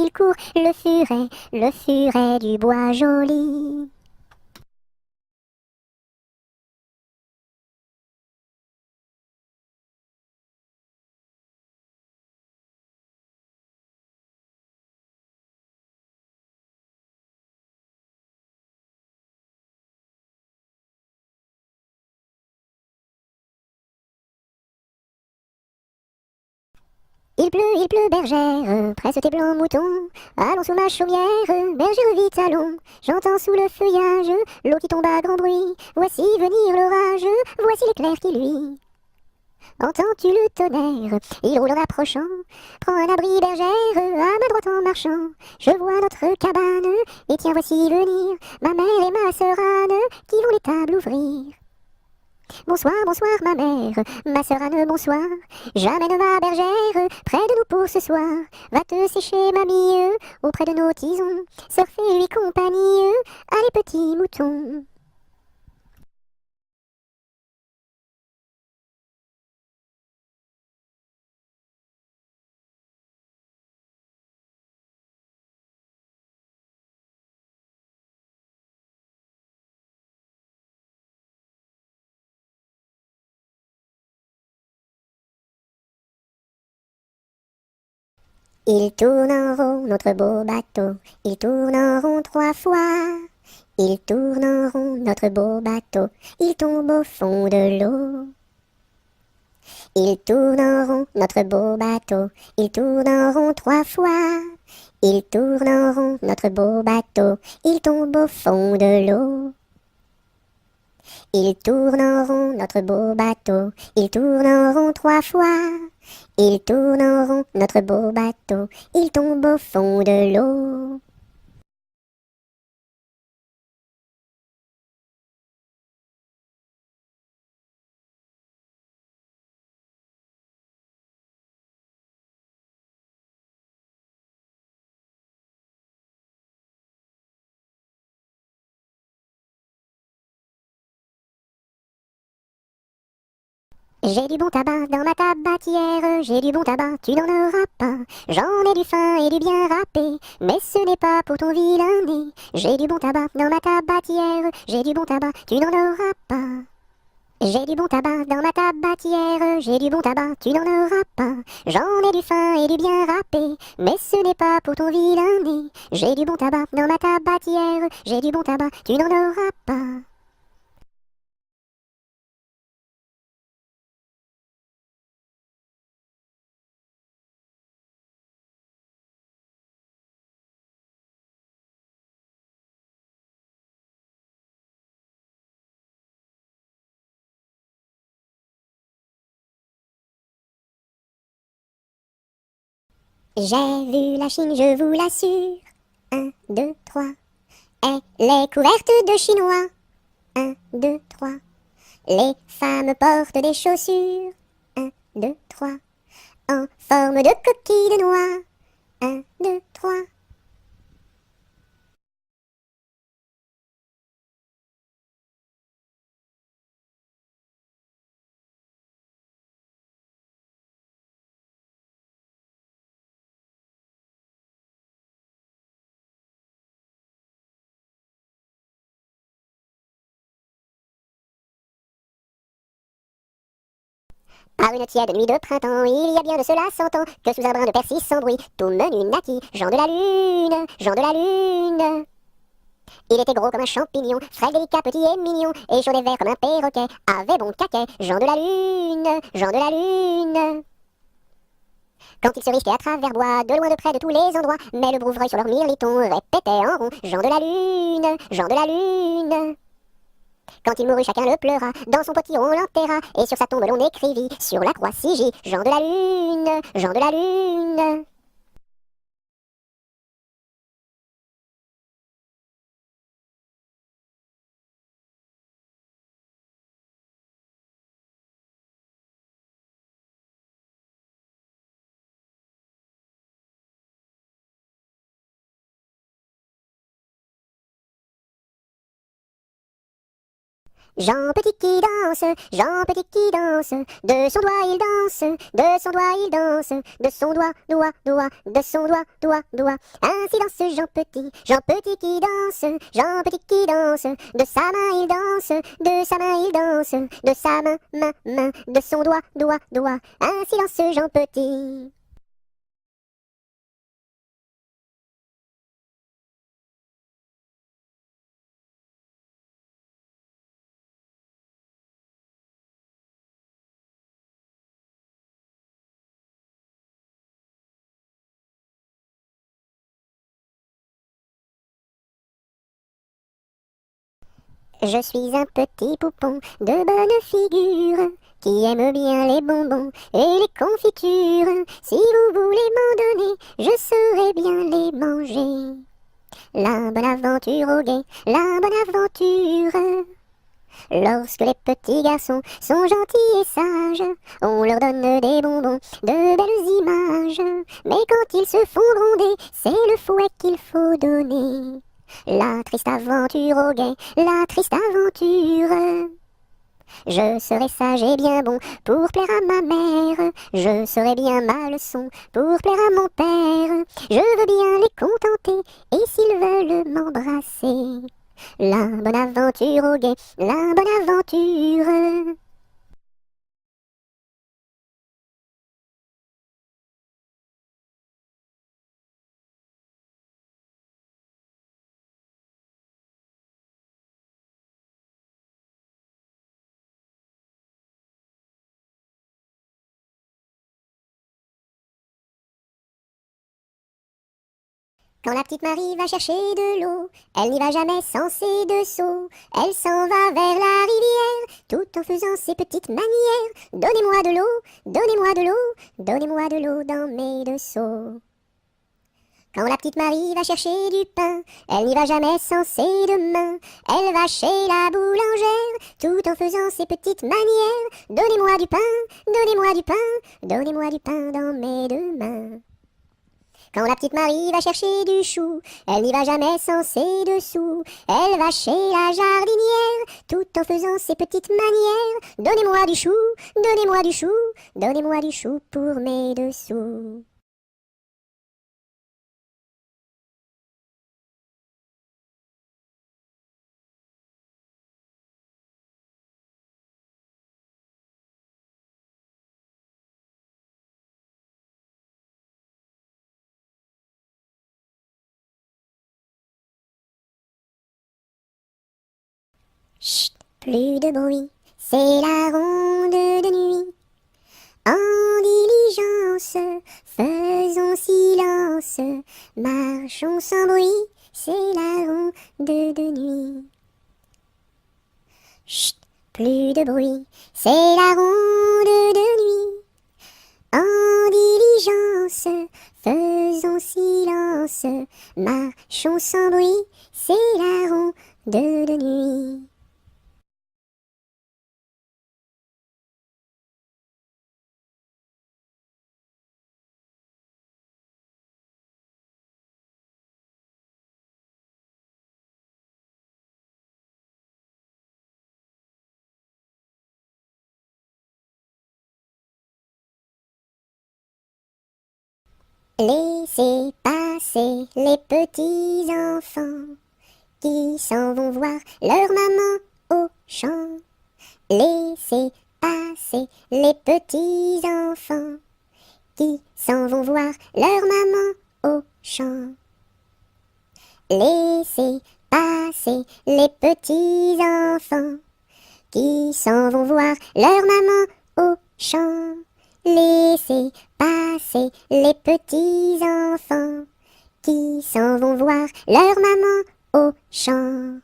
le furet du bois joli. Il pleut, bergère, presse tes blancs moutons, allons sous ma chaumière, bergère vite allons, j'entends sous le feuillage, l'eau qui tombe à grand bruit, voici venir l'orage, voici l'éclair qui luit. Entends-tu le tonnerre, il roule en approchant, prends un abri bergère, à ma droite en marchant, je vois notre cabane, et tiens voici venir, ma mère et ma sœur Anne, qui vont les tables ouvrir. Bonsoir, bonsoir ma mère, ma sœur Anne, bonsoir. J'amène ma bergère près de nous pour ce soir. Va te sécher mamie auprès de nos tisons. Sœur fais lui compagnie, allez petits moutons. Il tourne en rond notre beau bateau, il tourne en rond 3 fois. Il tourne en rond notre beau bateau, il tombe au fond de l'eau. Il tourne en rond notre beau bateau, il tourne en rond 3 fois. Il tourne en rond notre beau bateau, il tombe au fond de l'eau. Il tourne en rond notre beau bateau, il tourne en rond 3 fois. Il tourne en rond notre beau bateau, il tombe au fond de l'eau. J'ai du bon tabac dans ma tabatière, j'ai du bon tabac, tu n'en auras pas. J'en ai du fin et du bien râpé, mais ce n'est pas pour ton vilain nez. J'ai du bon tabac dans ma tabatière, j'ai du bon tabac, tu n'en auras pas. J'ai du bon tabac dans ma tabatière, j'ai du bon tabac, tu n'en auras pas. J'en ai du fin et du bien râpé, mais ce n'est pas pour ton vilain nez. J'ai du bon tabac dans ma tabatière, j'ai du bon tabac, tu n'en auras pas. J'ai vu la Chine, je vous l'assure. 1, 2, 3. Elle est couverte de chinois. 1, 2, 3. Les femmes portent des chaussures. 1, 2, 3. En forme de coquille de noix. 1, 2, 3. Par une tiède nuit de printemps, il y a bien de cela 100 ans, que sous un brin de persil sans bruit, tout menu naquit, Jean de la Lune, Jean de la Lune. Il était gros comme un champignon, frais, délicat, petit et mignon, et chaud et vert comme un perroquet, avait bon caquet, Jean de la Lune, Jean de la Lune. Quand il se risquait à travers bois, de loin de près de tous les endroits, mais le brouvreuil sur leur mirliton répétait en rond, Jean de la Lune, Jean de la Lune. Quand il mourut, chacun le pleura, dans son potiron on l'enterra, et sur sa tombe l'on écrivit, sur la croix sigil, Jean de la Lune, Jean de la Lune. Jean Petit qui danse, Jean Petit qui danse, de son doigt il danse, de son doigt il danse, de son doigt, doigt, doigt, de son doigt, doigt, doigt. Ainsi danse Jean Petit qui danse, Jean Petit qui danse, de sa main il danse, de sa main il danse, de sa main, main, main, de son doigt, doigt, doigt. Ainsi danse Jean Petit. Je suis un petit poupon de bonne figure qui aime bien les bonbons et les confitures. Si vous voulez m'en donner, je saurai bien les manger. La bonne aventure au guet, la bonne aventure. Lorsque les petits garçons sont gentils et sages, on leur donne des bonbons, de belles images. Mais quand ils se font gronder, c'est le fouet qu'il faut donner. La triste aventure au guet, la triste aventure. Je serai sage et bien bon pour plaire à ma mère. Je serai bien ma leçon pour plaire à mon père. Je veux bien les contenter et s'ils veulent m'embrasser. La bonne aventure au guet, la bonne aventure. Quand la petite Marie va chercher de l'eau, elle n'y va jamais sans ses deux seaux. Elle s'en va vers la rivière, tout en faisant ses petites manières. Donnez-moi de l'eau, donnez-moi de l'eau, donnez-moi de l'eau dans mes deux seaux. Quand la petite Marie va chercher du pain, elle n'y va jamais sans ses deux mains. Elle va chez la boulangère, tout en faisant ses petites manières. Donnez-moi du pain, donnez-moi du pain, donnez-moi du pain dans mes deux mains. Quand la petite Marie va chercher du chou, elle n'y va jamais sans ses dessous. Elle va chez la jardinière, tout en faisant ses petites manières. Donnez-moi du chou, donnez-moi du chou, donnez-moi du chou pour mes dessous. Chut, plus de bruit, c'est la ronde de nuit. En diligence, faisons silence, marchons sans bruit, c'est la ronde de nuit. Chut, plus de bruit, c'est la ronde de nuit. En diligence, faisons douce, marchons sans bruit, c'est la ronde de nuit. Laissez passer les petits enfants qui s'en vont voir leur maman au champ. Laissez passer les petits enfants qui s'en vont voir leur maman au champ. Laissez passer les petits enfants qui s'en vont voir leur maman au champ. Laissez passer les petits enfants qui s'en vont voir leur maman au champ.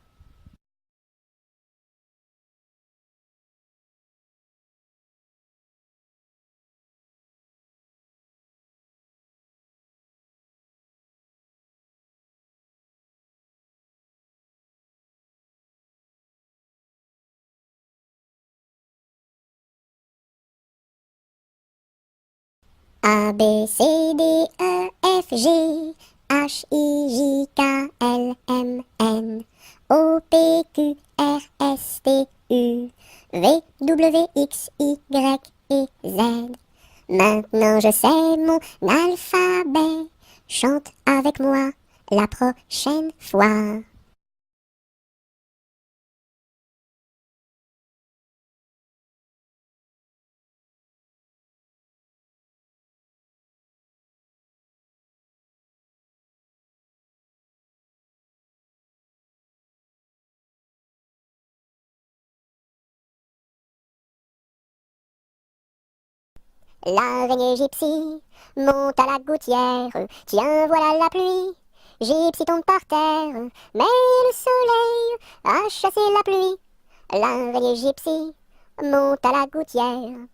A, B, C, D, E, F, G, H, I, J, K, L, M, N, O, P, Q, R, S, T, U, V, W, X, Y et Z. Maintenant je sais mon alphabet, chante avec moi la prochaine fois. L'araignée gypsy monte à la gouttière, tiens voilà la pluie. Gypsy tombe par terre, mais le soleil a chassé la pluie. L'araignée gypsy monte à la gouttière.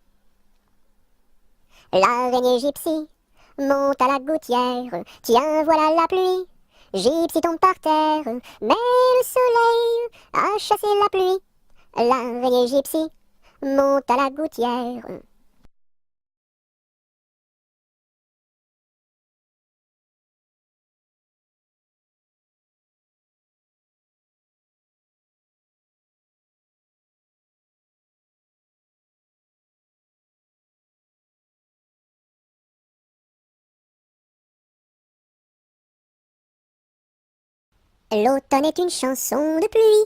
L'araignée gypsy monte à la gouttière, tiens voilà la pluie. Gypsy tombe par terre, mais le soleil a chassé la pluie. L'araignée gypsy monte à la gouttière. L'automne est une chanson de pluie.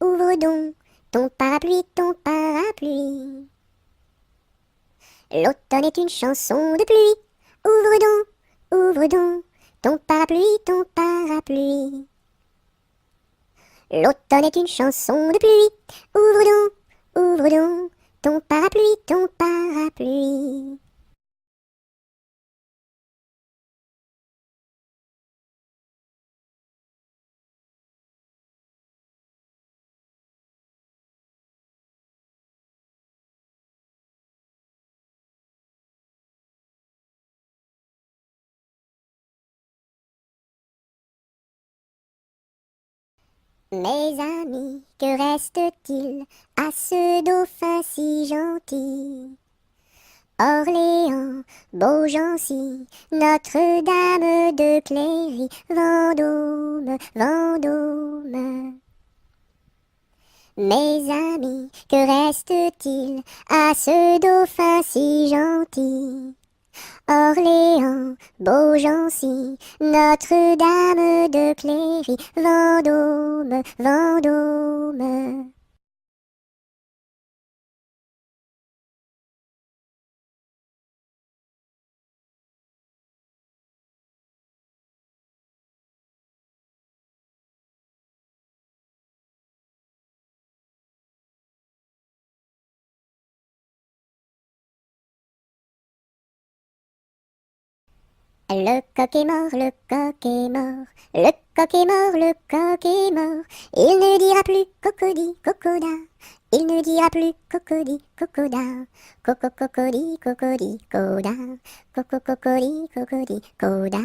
Ouvre donc ton parapluie, ton parapluie. L'automne est une chanson de pluie. Ouvre donc ton parapluie, ton parapluie. L'automne est une chanson de pluie. Ouvre donc ton parapluie, ton parapluie. Mes amis, que reste-t-il à ce dauphin si gentil? Orléans, Beaugency, Notre-Dame de Cléry, Vendôme, Vendôme. Mes amis, que reste-t-il à ce dauphin si gentil? Orléans, Beaugency, Notre-Dame de Cléry, Vendôme, Vendôme. Le coq est mort, le coq est mort, le coq est mort, le coq est mort. Il ne dira plus cocody, cocoda. Il ne dira plus cocody, cocoda. Coco, cocody, cocody, coda. Coco, cocody, cocody, coda.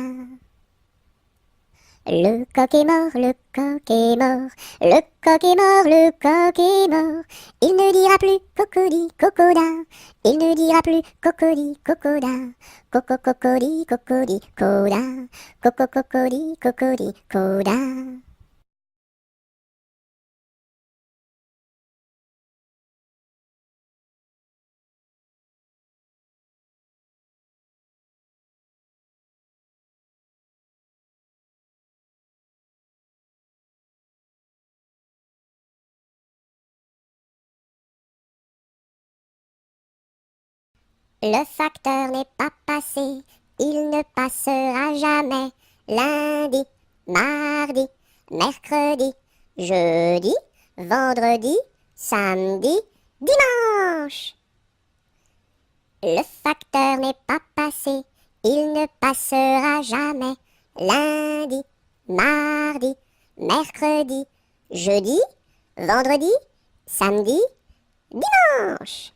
Le coq est mort, le coq est mort, le coq est mort, le coq est mort. Il ne dira plus cocody, cocoda, il ne dira plus cocody, cocoda, coco cocody, cocody, coda, coco cocody, cocody, coda. Le facteur n'est pas passé, il ne passera jamais. Lundi, mardi, mercredi, jeudi, vendredi, samedi, dimanche. Le facteur n'est pas passé, il ne passera jamais. Lundi, mardi, mercredi, jeudi, vendredi, samedi, dimanche.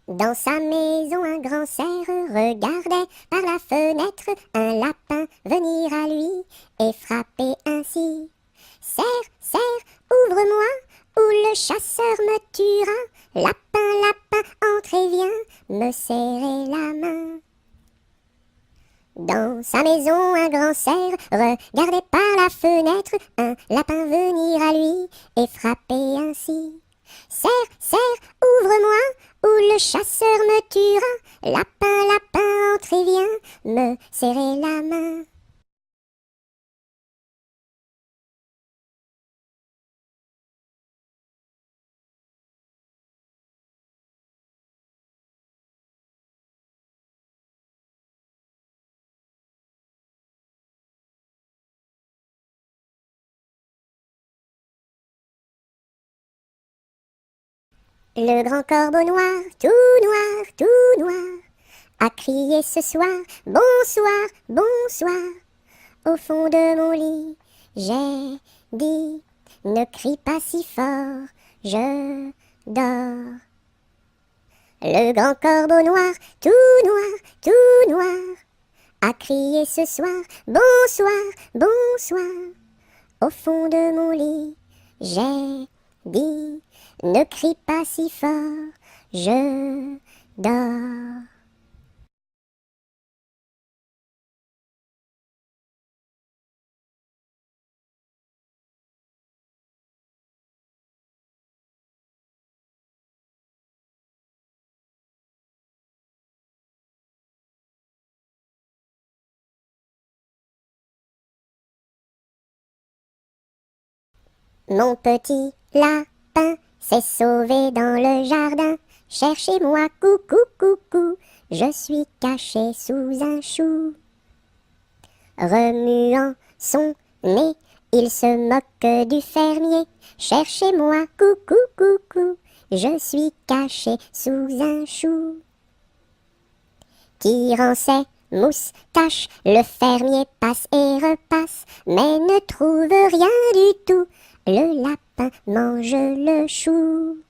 Dans sa maison, un grand cerf regardait par la fenêtre un lapin venir à lui et frapper ainsi. Cerf, cerf, ouvre-moi, ou le chasseur me tuera. Lapin, lapin, entre et viens me serrer la main. Dans sa maison, un grand cerf regardait par la fenêtre un lapin venir à lui et frapper ainsi. Cerf, cerf, ouvre-moi, ou le chasseur me tuera. Lapin, lapin, entre et viens me serrer la main. Le grand corbeau noir, tout noir, a crié ce soir, bonsoir, bonsoir. Au fond de mon lit, j'ai dit, ne crie pas si fort, je dors. Le grand corbeau noir, tout noir, a crié ce soir, bonsoir, bonsoir. Au fond de mon lit, j'ai dit, ne crie pas si fort, je dors. Mon petit lapin s'est sauvé dans le jardin. Cherchez-moi, coucou, coucou, je suis caché sous un chou. Remuant son nez, il se moque du fermier. Cherchez-moi, coucou, coucou, je suis caché sous un chou. Tirant ses moustaches, le fermier passe et repasse, mais ne trouve rien du tout. Le lapin mange le chou.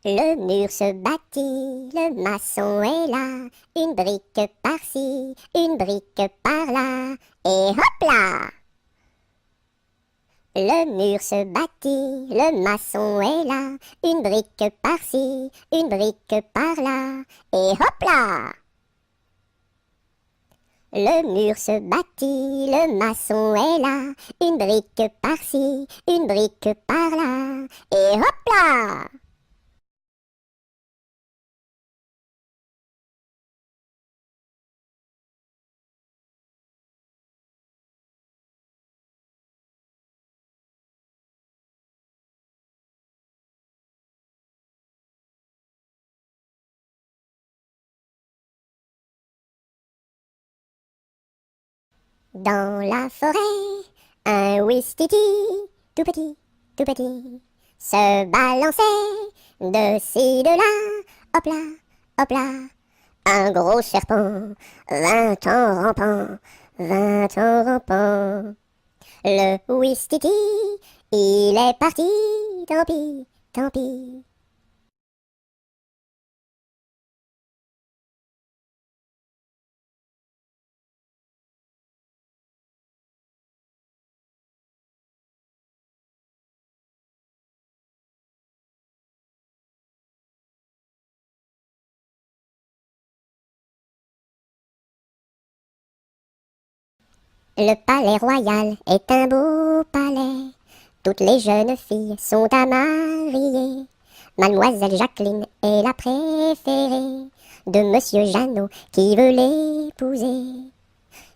Le mur se bâtit, le maçon est là, une brique par-ci, une brique par-là, et hop là! Le mur se bâtit, le maçon est là, une brique par-ci, une brique par-là, et hop là! Le mur se bâtit, le maçon est là, une brique par-ci, une brique par-là, et hop là! Dans la forêt, un ouistiti, tout petit, se balançait de ci, de là, hop là, hop là. Un gros serpent vint en rampant, vint en rampant. Le ouistiti, il est parti, tant pis, tant pis. Le palais royal est un beau palais. Toutes les jeunes filles sont à marier. Mademoiselle Jacqueline est la préférée de Monsieur Jeannot qui veut l'épouser.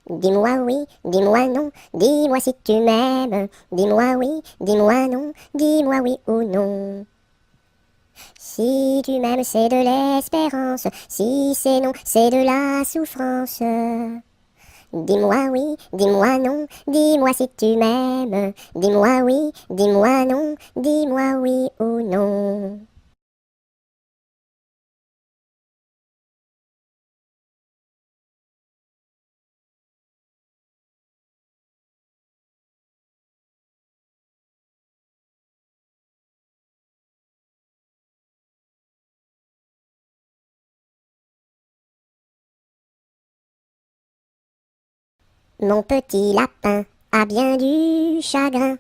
Dis-moi oui, dis-moi non, dis-moi si tu m'aimes. Dis-moi oui, dis-moi non, dis-moi oui ou non. Si tu m'aimes, c'est de l'espérance. Si c'est non, c'est de la souffrance. Dis-moi oui, dis-moi non, dis-moi si tu m'aimes. Dis-moi oui, dis-moi non, dis-moi oui ou non. Mon petit lapin a bien du chagrin.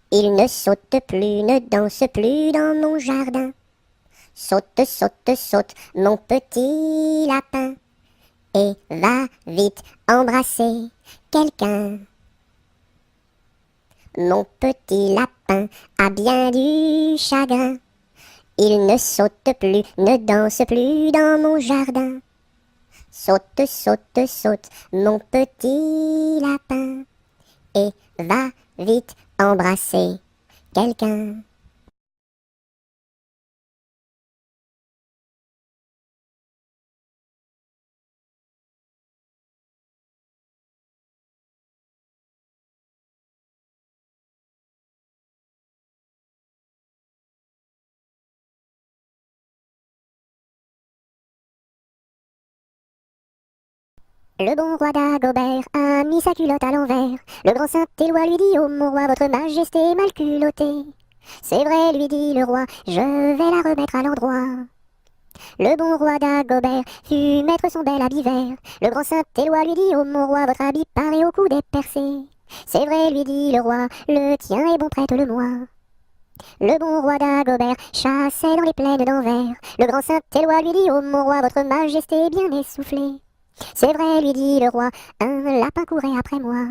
Il ne saute plus, ne danse plus dans mon jardin. Saute, saute, saute, mon petit lapin, et va vite embrasser quelqu'un. Mon petit lapin a bien du chagrin. Il ne saute plus, ne danse plus dans mon jardin. Saute, saute, saute, mon petit lapin, et va vite embrasser quelqu'un. Le bon roi d'Agobert a mis sa culotte à l'envers. Le grand Saint-Éloi lui dit: oh mon roi, votre majesté est mal culottée. C'est vrai, lui dit le roi, je vais la remettre à l'endroit. Le bon roi d'Agobert fut mettre son bel habit vert. Le grand Saint-Éloi lui dit: oh mon roi, votre habit paraît au cou dépercé. C'est vrai, lui dit le roi, le tien est bon, prête-le-moi. Le bon roi d'Agobert chassait dans les plaines d'Anvers. Le grand Saint-Éloi lui dit: oh mon roi, votre majesté est bien essoufflée. C'est vrai, lui dit le roi, un lapin courait après moi.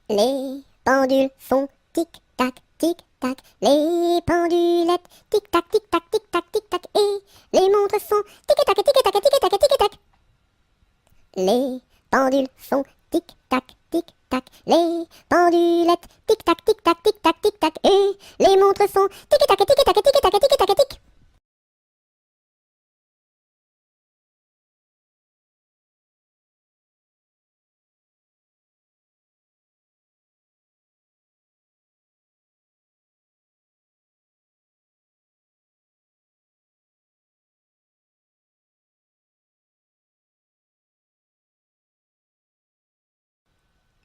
Les pendules font tic-tac, tic-tac, les pendulettes tic-tac, tic-tac, tic-tac, tic-tac, et les montres font tic-tac, tic-tac, tic-tac, tic-tac. Les pendules font tic-tac, tic-tac, les pendulettes tic-tac, tic-tac, tic-tac, tic-tac, et les montres font tic-tac, tic-tac, tic-tac, tic-tac, tic.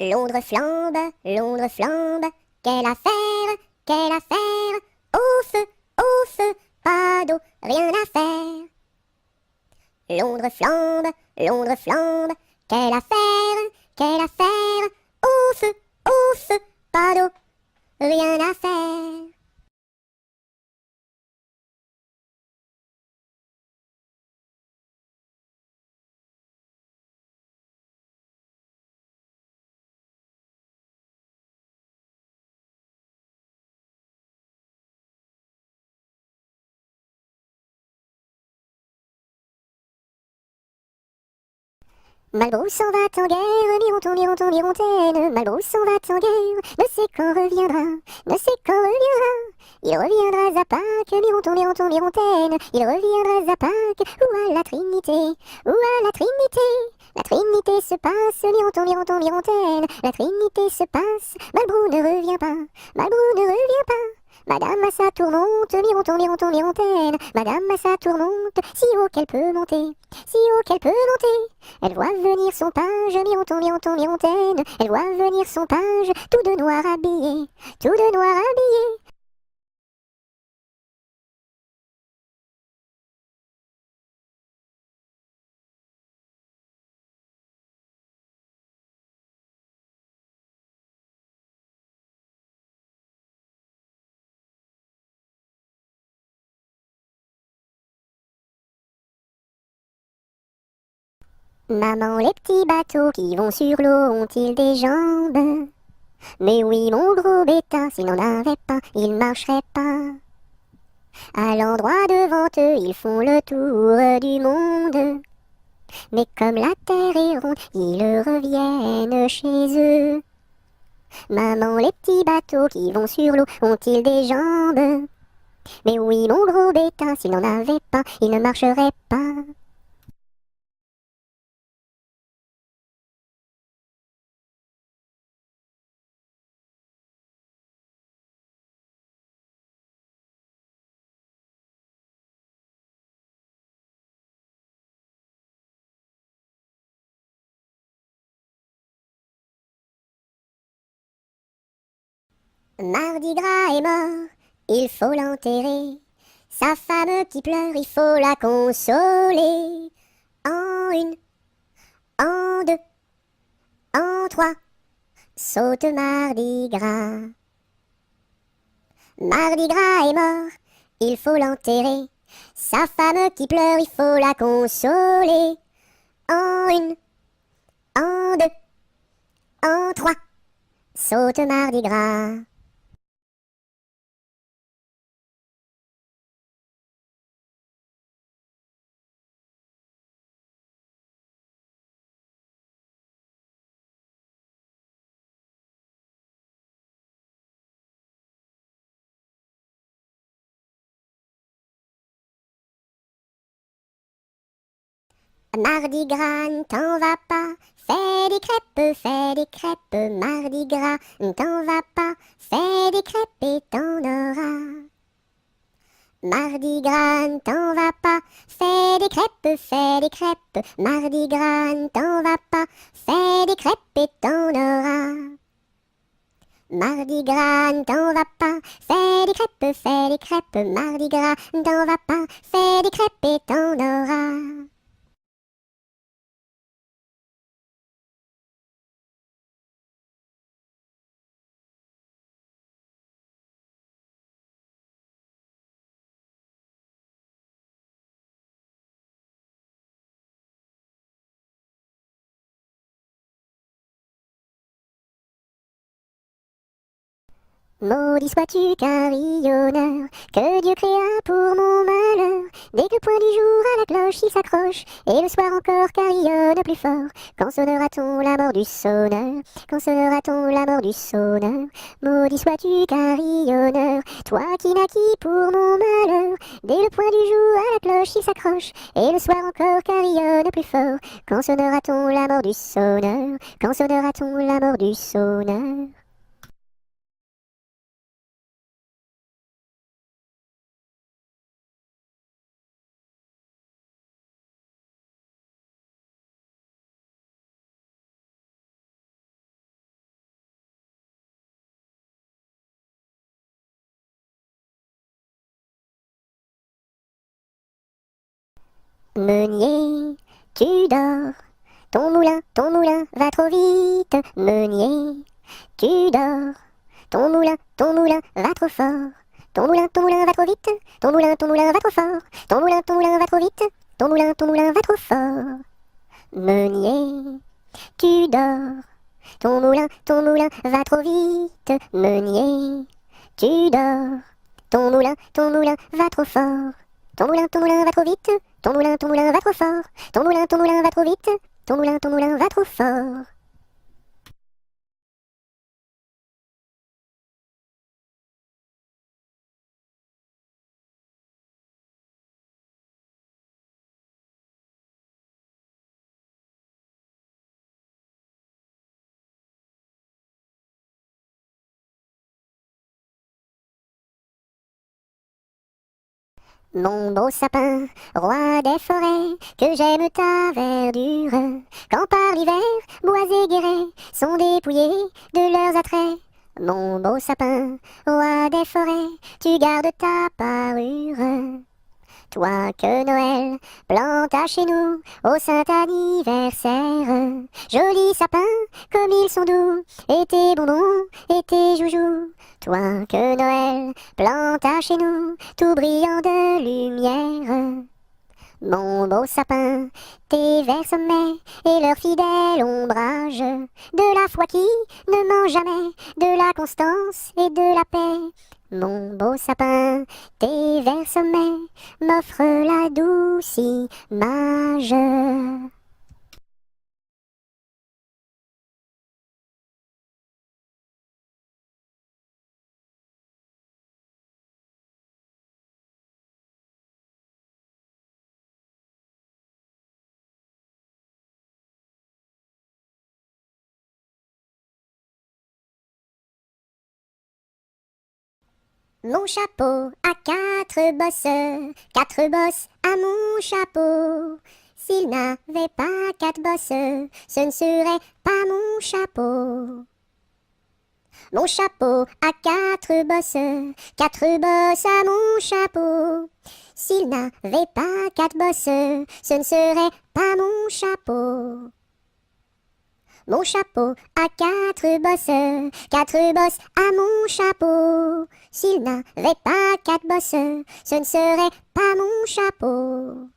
Londres flambe, Londres flambe, quelle affaire, au feu, pas d'eau, rien à faire. Londres flambe, Londres flambe, quelle affaire, au feu, pas d'eau, rien à faire. Malbrousse s'en va en guerre, mironton, mironton, mirontaine. Malbrousse s'en va en guerre, ne sait quand reviendra, ne sait quand reviendra. Il reviendra à Pâques, mironton, mironton, mirontaine. Il reviendra à Pâques, ou à la Trinité, ou à la Trinité. La Trinité se passe, mironton, mironton, mirontaine. La Trinité se passe, Malbrou ne revient pas, Malbrou ne revient pas. Madame à sa tourmente, mironton, mironton, mirontaine. Madame à sa tourmente, si haut qu'elle peut monter, si haut qu'elle peut monter. Elle voit venir son page, mironton, mironton, mirontaine. Elle voit venir son page, tout de noir habillé, tout de noir habillé. Maman, les petits bateaux qui vont sur l'eau ont-ils des jambes? Mais oui, mon gros bêta, s'il n'en avait pas, il marcherait pas. À l'endroit devant eux, ils font le tour du monde. Mais comme la terre est ronde, ils reviennent chez eux. Maman, les petits bateaux qui vont sur l'eau ont-ils des jambes? Mais oui, mon gros bêta, s'il n'en avait pas, il ne marcherait pas. Mardi Gras est mort, il faut l'enterrer. Sa femme qui pleure, il faut la consoler. En une, en deux, en trois, saute Mardi Gras. Mardi Gras est mort, il faut l'enterrer. Sa femme qui pleure, il faut la consoler. En une, en deux, en trois, saute Mardi Gras. Mardi Gras, ne t'en va pas, fais des crêpes, Mardi Gras, ne t'en va pas, fais des crêpes et t'en auras. Mardi Gras, ne t'en va pas, fais des crêpes, Mardi Gras, ne t'en va pas, fais des crêpes et t'en auras. Mardi Gras, ne t'en va pas, fais des crêpes, Mardi Gras, ne t'en va pas, fais des crêpes et t'en auras. Maudit sois-tu carillonneur, que Dieu créa pour mon malheur. Dès que le point du jour à la cloche il s'accroche, et le soir encore carillonne plus fort. Quand sonnera-t-on la mort du sonneur? Quand sonnera-t-on la mort du sonneur? Maudit sois-tu carillonneur, toi qui naquis pour mon malheur. Dès le point du jour à la cloche il s'accroche, et le soir encore carillonne plus fort. Quand sonnera-t-on la mort du sonneur? Quand sonnera-t-on la mort du sonneur? Meunier, tu dors, ton moulin va trop vite. Meunier, tu dors, ton moulin va trop fort. Ton moulin va trop vite. Ton moulin va trop fort. Ton moulin va trop vite. Ton moulin va trop fort. Meunier, tu dors, ton moulin va trop vite. Meunier, tu dors, ton moulin va trop fort. Ton moulin va trop vite. Ton moulin va trop fort. Ton moulin va trop vite. ton moulin va trop fort. Mon beau sapin, roi des forêts, que j'aime ta verdure, quand par l'hiver, bois et guérets sont dépouillés de leurs attraits. Mon beau sapin, roi des forêts, tu gardes ta parure. Toi que Noël planta chez nous au saint anniversaire. Jolis sapins, comme ils sont doux, et tes bonbons, et tes joujoux. Toi que Noël planta chez nous, tout brillant de lumière. Mon beau sapin, tes verts sommets et leur fidèle ombrage, de la foi qui ne ment jamais, de la constance et de la paix. Mon beau sapin, tes verts sommets m'offrent la douce image. Mon chapeau a quatre bosses à mon chapeau. S'il n'avait pas quatre bosses, ce ne serait pas mon chapeau. Mon chapeau a quatre bosses à mon chapeau. S'il n'avait pas quatre bosses, ce ne serait pas mon chapeau. Mon chapeau a quatre bosses à mon chapeau. S'il n'avait pas quatre bosses, ce ne serait pas mon chapeau.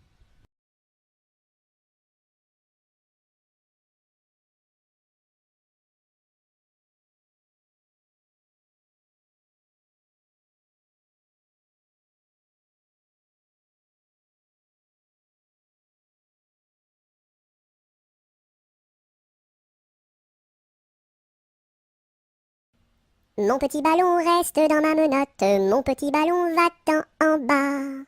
Mon petit ballon reste dans ma menotte, mon petit ballon va-t'en en bas.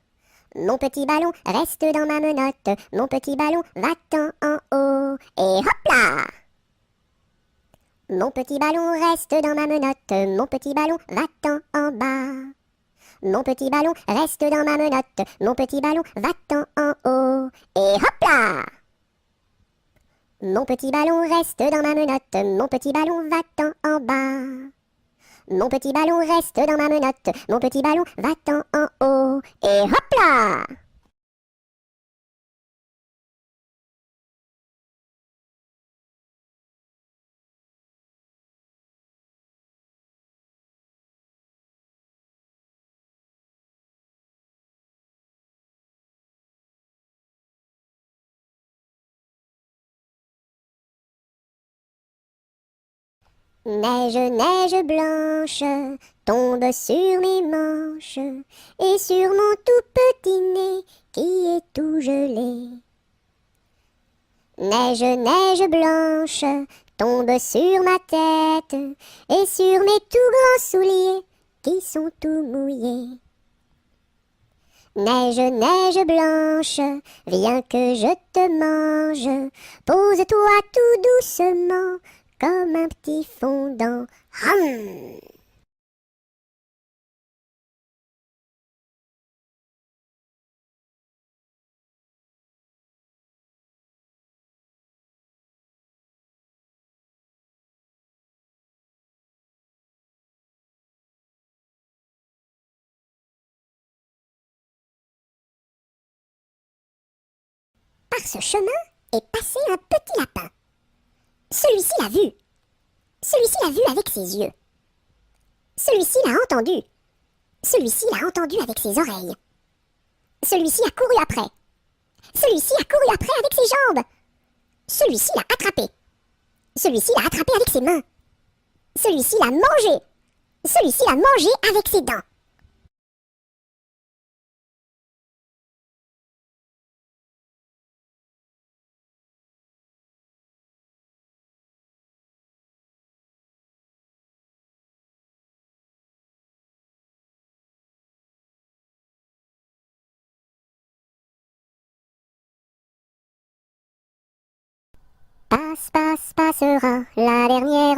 Mon petit ballon reste dans ma menotte, mon petit ballon va-t'en en haut. Et hop là! Mon petit ballon reste dans ma menotte, mon petit ballon va-t'en en bas. Mon petit ballon reste dans ma menotte, mon petit ballon va-t'en en haut. Et hop là! Mon petit ballon reste dans ma menotte, mon petit ballon va-t'en en bas. Mon petit ballon reste dans ma menotte, mon petit ballon va-t'en en haut. Et hop là! Neige, neige blanche, tombe sur mes manches et sur mon tout petit nez qui est tout gelé. Neige, neige blanche, tombe sur ma tête et sur mes tout grands souliers qui sont tout mouillés. Neige, neige blanche, viens que je te mange, pose-toi tout doucement comme un petit fondant. Hum. Par ce chemin est passé un petit lapin. Celui-ci l'a vu. Celui-ci l'a vu avec ses yeux. Celui-ci l'a entendu. Celui-ci l'a entendu avec ses oreilles. Celui-ci a couru après. Celui-ci a couru après avec ses jambes. Celui-ci l'a attrapé. Celui-ci l'a attrapé avec ses mains. Celui-ci l'a mangé. Celui-ci l'a mangé avec ses dents. Passe, passe, passera, la dernière,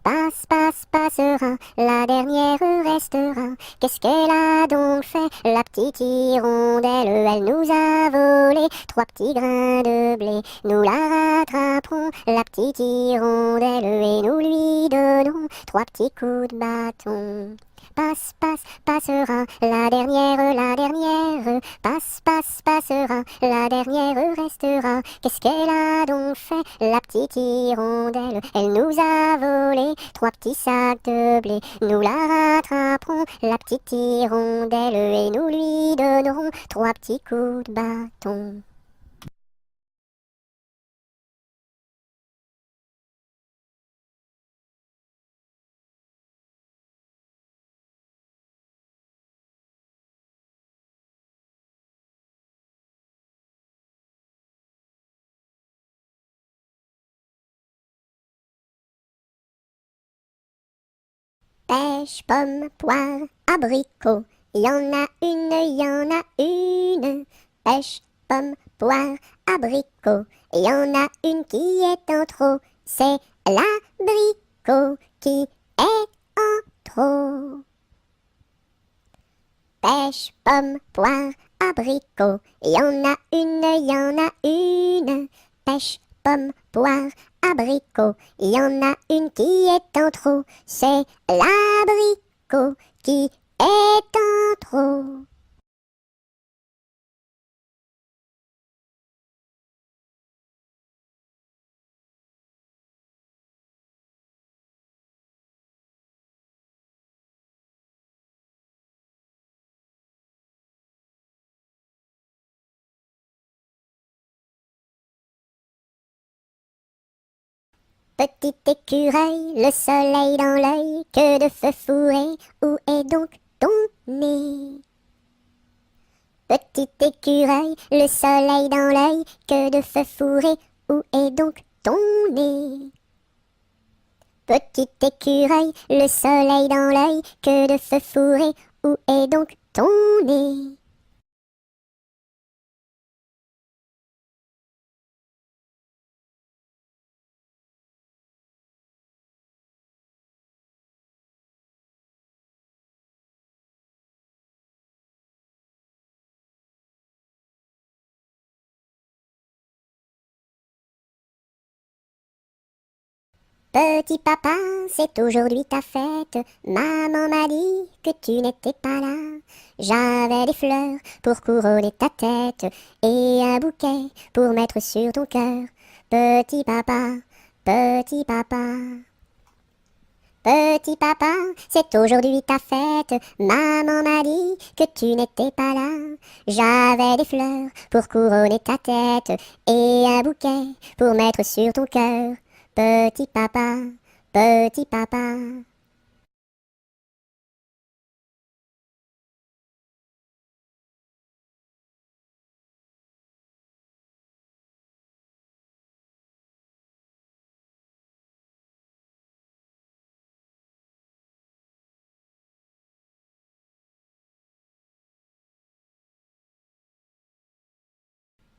passe, passe, passera, la dernière restera. Qu'est-ce qu'elle a donc fait, la petite hirondelle? Elle nous a volé 3 petits grains de blé. Nous la rattraperons, la petite hirondelle, et nous lui donnerons 3 petits coups de bâton. Passe, passe, passera, la dernière, passe, passe, passera, la dernière restera. Qu'est-ce qu'elle a donc fait, la petite hirondelle? Elle nous a volé 3 petits sacs de blé. Nous la rattraperons, la petite hirondelle, et nous lui donnerons 3 petits coups de bâton. Pêche, pomme, poire, abricot, y en a une, y en a une. Pêche, pomme, poire, abricot, y en a une qui est en trop. C'est l'abricot qui est en trop. Pêche, pomme, poire, abricot, y en a une, y en a une. Pêche, pomme, poire, abricot, y en a une qui est en trop. C'est l'abricot qui est en trop. Petit écureuil, le soleil dans l'œil, que de feu fourré, où est donc ton nez? Petit écureuil, le soleil dans l'œil, que de feu fourré, où est donc ton nez? Petit écureuil, le soleil dans l'œil, que de feu fourré, où est donc ton nez? Petit papa, c'est aujourd'hui ta fête. Maman m'a dit que tu n'étais pas là. J'avais des fleurs pour couronner ta tête et un bouquet pour mettre sur ton cœur. Petit papa, petit papa. Petit papa, c'est aujourd'hui ta fête. Maman m'a dit que tu n'étais pas là. J'avais des fleurs pour couronner ta tête et un bouquet pour mettre sur ton cœur. Petit papa, petit papa.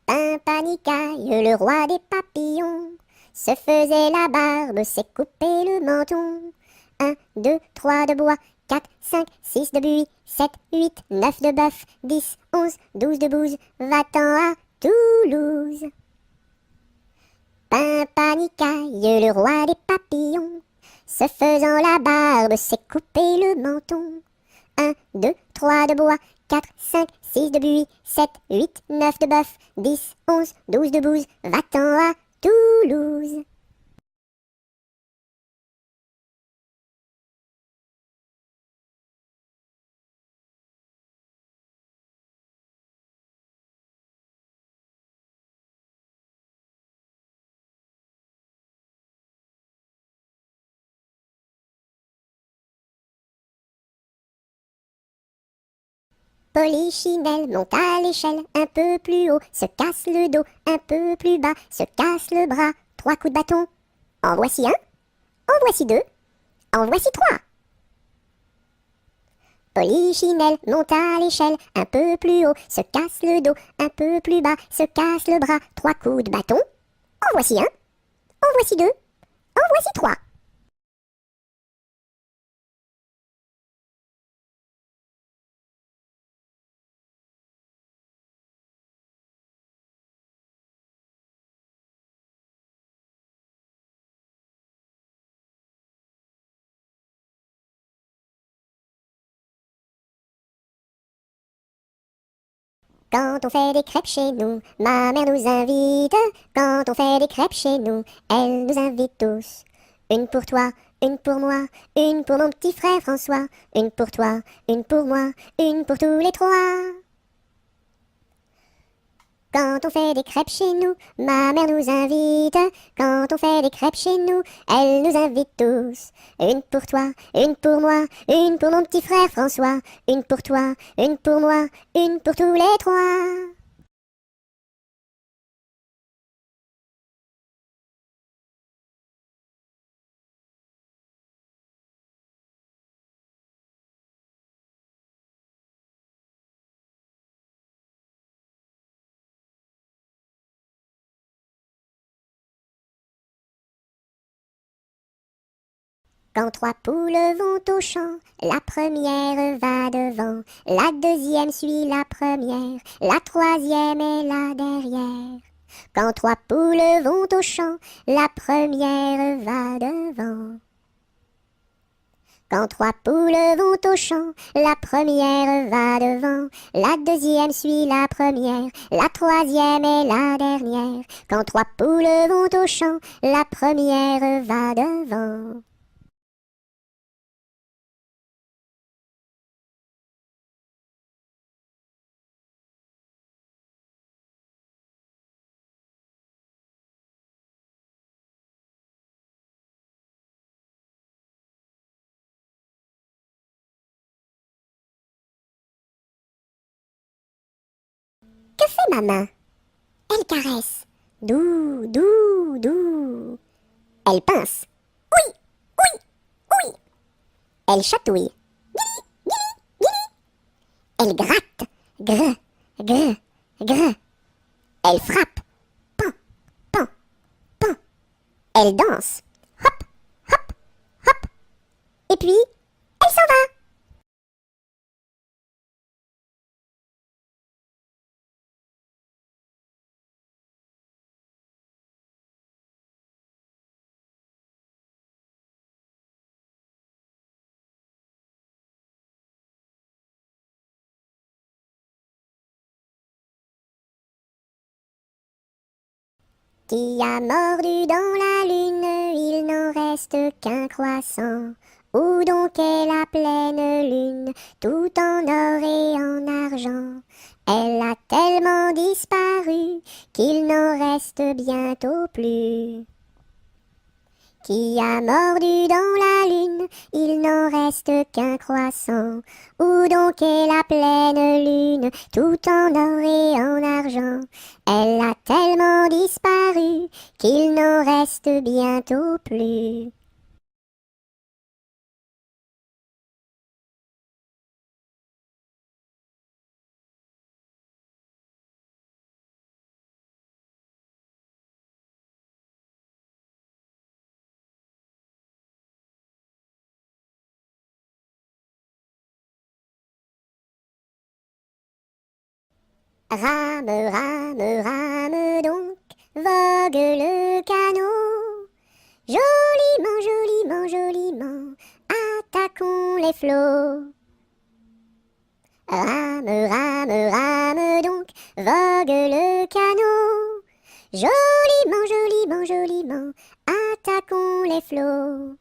Pimpanicaille, le roi des papillons, se faisait la barbe, s'est coupé le menton. 1, 2, 3 de bois, 4, 5, 6 de buis, 7, 8, 9 de bœuf, 10, 11, 12 de bouse, va-t'en à Toulouse. Pimpanicaille, le roi des papillons, se faisant la barbe, s'est coupé le menton. 1, 2, 3 de bois, 4, 5, 6 de buis, 7, 8, 9 de bœuf, 10, 11, 12 de bouse, va-t'en à Toulouse. Polichinelle monte à l'échelle, un peu plus haut, se casse le dos, un peu plus bas, se casse le bras, 3 coups de bâton. En voici un, en voici deux, en voici 3. Polichinelle monte à l'échelle, un peu plus haut, se casse le dos, un peu plus bas, se casse le bras, 3 coups de bâton. En voici un, en voici deux, en voici trois. Quand on fait des crêpes chez nous, ma mère nous invite. Quand on fait des crêpes chez nous, elle nous invite tous. Une pour toi, une pour moi, une pour mon petit frère François. Une pour toi, une pour moi, une pour tous les trois. Quand on fait des crêpes chez nous, ma mère nous invite. Quand on fait des crêpes chez nous, elle nous invite tous. Une pour toi, une pour moi, une pour mon petit frère François. Une pour toi, une pour moi, une pour tous les trois. Quand trois poules vont au champ, la première va devant, la deuxième suit la première, la troisième est là derrière. Quand trois poules vont au champ, la première va devant. Quand trois poules vont au champ, la première va devant, la deuxième suit la première, la troisième est la dernière. Quand trois poules vont au champ, la première va devant. Que fait ma main? Elle caresse. Doux, doux, doux. Elle pince. Oui, oui, oui. Elle chatouille. Elle gratte. Gr, gr, gr. Elle frappe. Pan, pan, pan. Elle danse. Hop, hop, hop. Et puis, elle s'en va. Qui a mordu dans la lune, il n'en reste qu'un croissant. Où donc est la pleine lune, tout en or et en argent? Elle a tellement disparu qu'il n'en reste bientôt plus. Qui a mordu dans la lune, il n'en reste qu'un croissant. Où donc est la pleine lune, tout en or et en argent? Elle a tellement disparu qu'il n'en reste bientôt plus. Rame, rame, rame donc, vogue le canot. Joliment, joliment, joliment, attaquons les flots. Rame, rame, rame donc, vogue le canot. Joliment, joliment, joliment, attaquons les flots.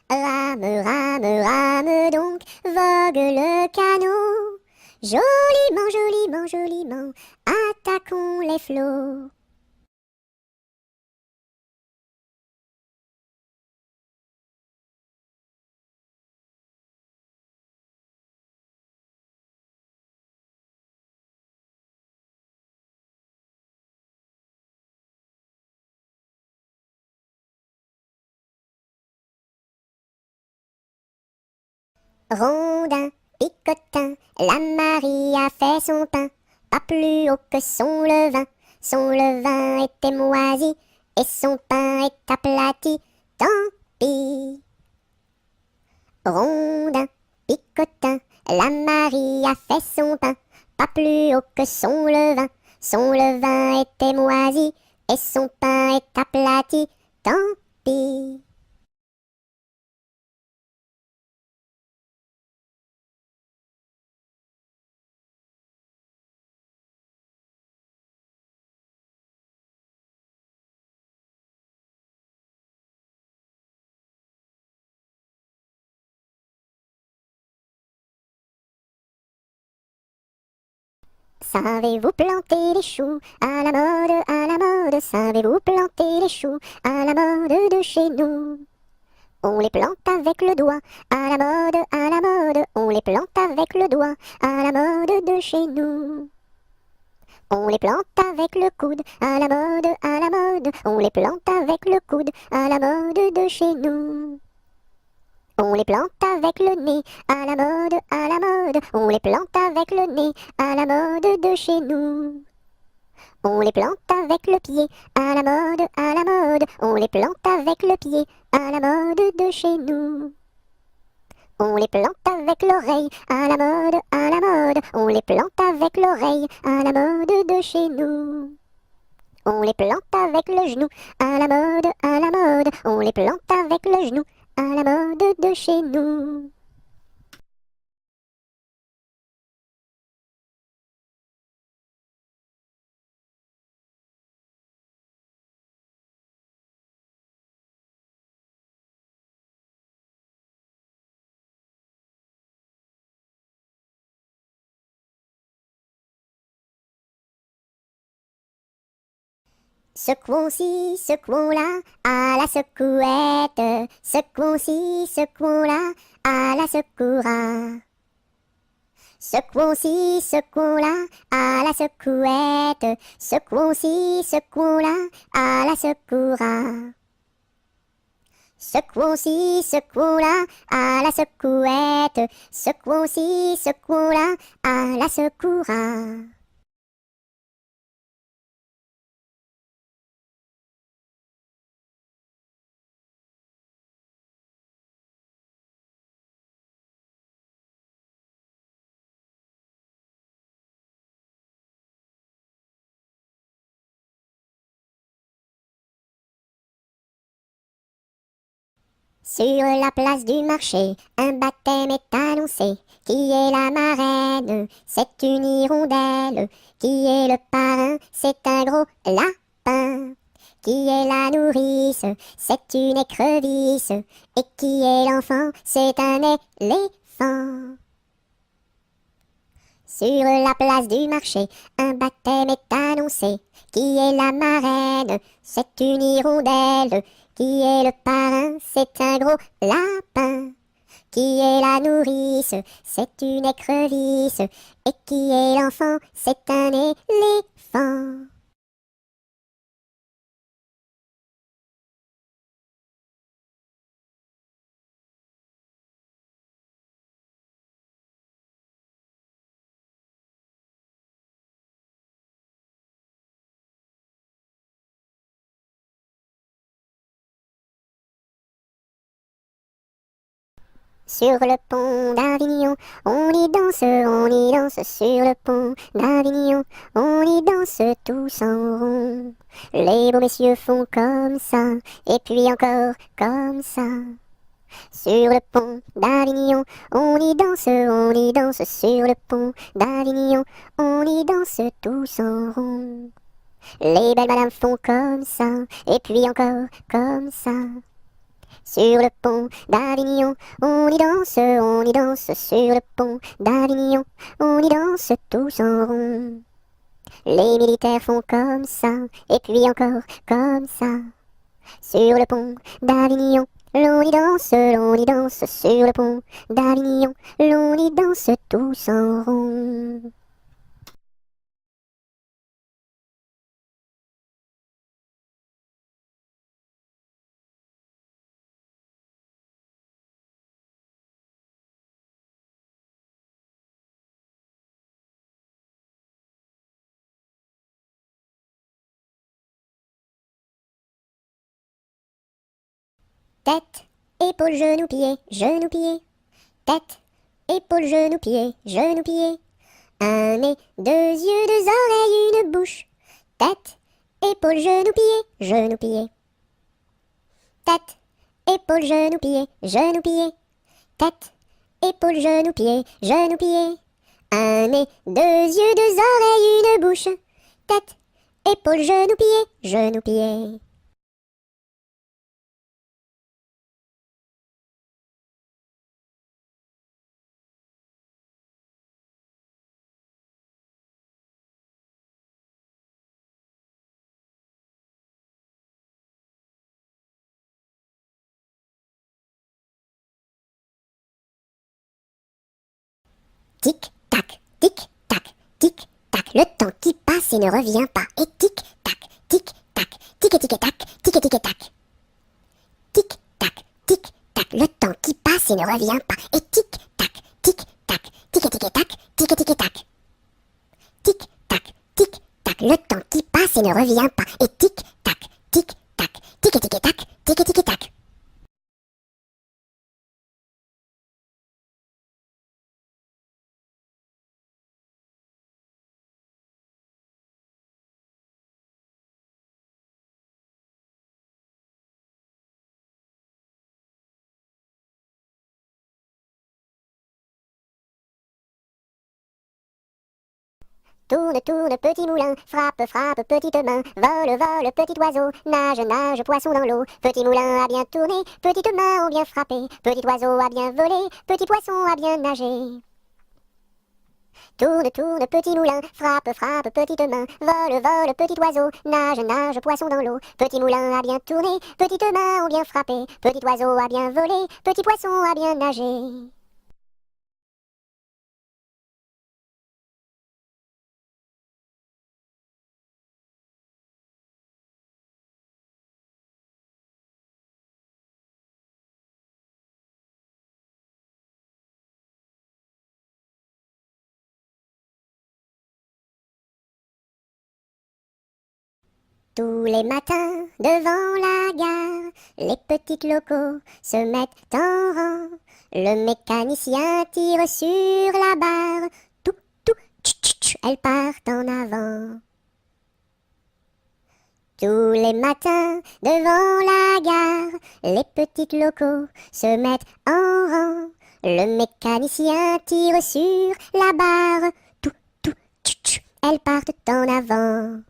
Rame, rame, rame donc, vogue le canot. Joliment, joliment, joliment, attaquons les flots. Rondin, picotin, la Marie a fait son pain, pas plus haut que son levain. Son levain était moisi et son pain est aplati. Tant pis. Rondin, picotin, la Marie a fait son pain, pas plus haut que son levain. Son levain était moisi et son pain est aplati. Tant pis. Savez-vous planter les choux à la mode, à la mode? Savez-vous planter les choux à la mode de chez nous? On les plante avec le doigt, à la mode, à la mode. On les plante avec le doigt, à la mode de chez nous. On les plante avec le coude, à la mode, à la mode. On les plante avec le coude, à la mode de chez nous. On les plante avec le nez, à la mode, à la mode. On les plante avec le nez, à la mode de chez nous. On les plante avec le pied, à la mode, à la mode. On les plante avec le pied, à la mode de chez nous. On les plante avec l'oreille, à la mode, à la mode. On les plante avec l'oreille, à la mode de chez nous. On les plante avec le genou, à la mode, à la mode. On les plante avec le genou, à la mode de chez nous. Secouons-ci, secouons-là, à la secouette. Secouons-ci, secouons-là, à la secoura. Secouons-ci, secouons-là, à la secouette. Secouons-ci, secouons-là, à la secoura. Secouons-ci, secouons-là, à la secouette. Secouons-ci, secouons-là, à la secoura. Sur la place du marché, un baptême est annoncé. Qui est la marraine? C'est une hirondelle. Qui est le parrain? C'est un gros lapin. Qui est la nourrice? C'est une écrevisse. Et qui est l'enfant? C'est un éléphant. Sur la place du marché, un baptême est annoncé. Qui est la marraine? C'est une hirondelle. Qui est le parrain? C'est un gros lapin. Qui est la nourrice? C'est une écrevisse. Et qui est l'enfant? C'est un éléphant. Sur le pont d'Avignon, on y danse sur le pont d'Avignon, on y danse tous en rond. Les beaux messieurs font comme ça, et puis encore comme ça. Sur le pont d'Avignon, on y danse sur le pont d'Avignon, on y danse tous en rond. Les belles madames font comme ça, et puis encore comme ça. Sur le pont d'Avignon, on y danse sur le pont d'Avignon, on y danse tous en rond. Les militaires font comme ça, et puis encore comme ça. Sur le pont d'Avignon, l'on y danse sur le pont d'Avignon, l'on y danse tous en rond. Tête, épaules, genoux, pieds, genoux, pieds. Tête, épaules, genoux, pieds, genoux, pieds. Un nez, deux yeux, deux oreilles, une bouche. Tête, épaules, genoux, pieds, genoux, pieds. Tête, épaules, genoux, pieds, genoux, pieds. Tête, épaules, genoux, pieds, genoux, pieds. Un nez, deux yeux, deux oreilles, une bouche. Tête, épaules, genoux, pieds, genoux, pieds. Tic, tac, tic, tac, tic, tac. Le temps qui passe et ne revient pas. Et tic, tac, tic, tac, tic et tic et tac, tic et tic et tac. Tic, tac, tic, tac. Le temps qui passe et ne revient pas. Et tic, tac, tic, tac, tic et tic et tac, tic et tic et tac. Tic, tac, tic, tac. Le temps qui passe et ne revient pas. Et tic, tac, tic, tac, tic et tic et tac, tic et tic et tac. Tourne, tourne, petit moulin, frappe, frappe, petite main, vole, vole, petit oiseau, nage, nage, poisson dans l'eau. Petit moulin a bien tourné, petites mains ont bien frappé, petit oiseau a bien volé, petit poisson a bien nagé. Tourne, tourne, petit moulin, frappe, frappe, petite main, vole, vole, petit oiseau, nage, nage, poisson dans l'eau. Petit moulin a bien tourné, petites mains ont bien frappé, petit oiseau a bien volé, petit poisson a bien nagé. Tous les matins, devant la gare, les petites locaux se mettent en rang. Le mécanicien tire sur la barre. Tout, tout, tch, elles partent en avant. Tous les matins, devant la gare, les petites locaux se mettent en rang. Le mécanicien tire sur la barre. Tout, tout, tch, elles partent en avant.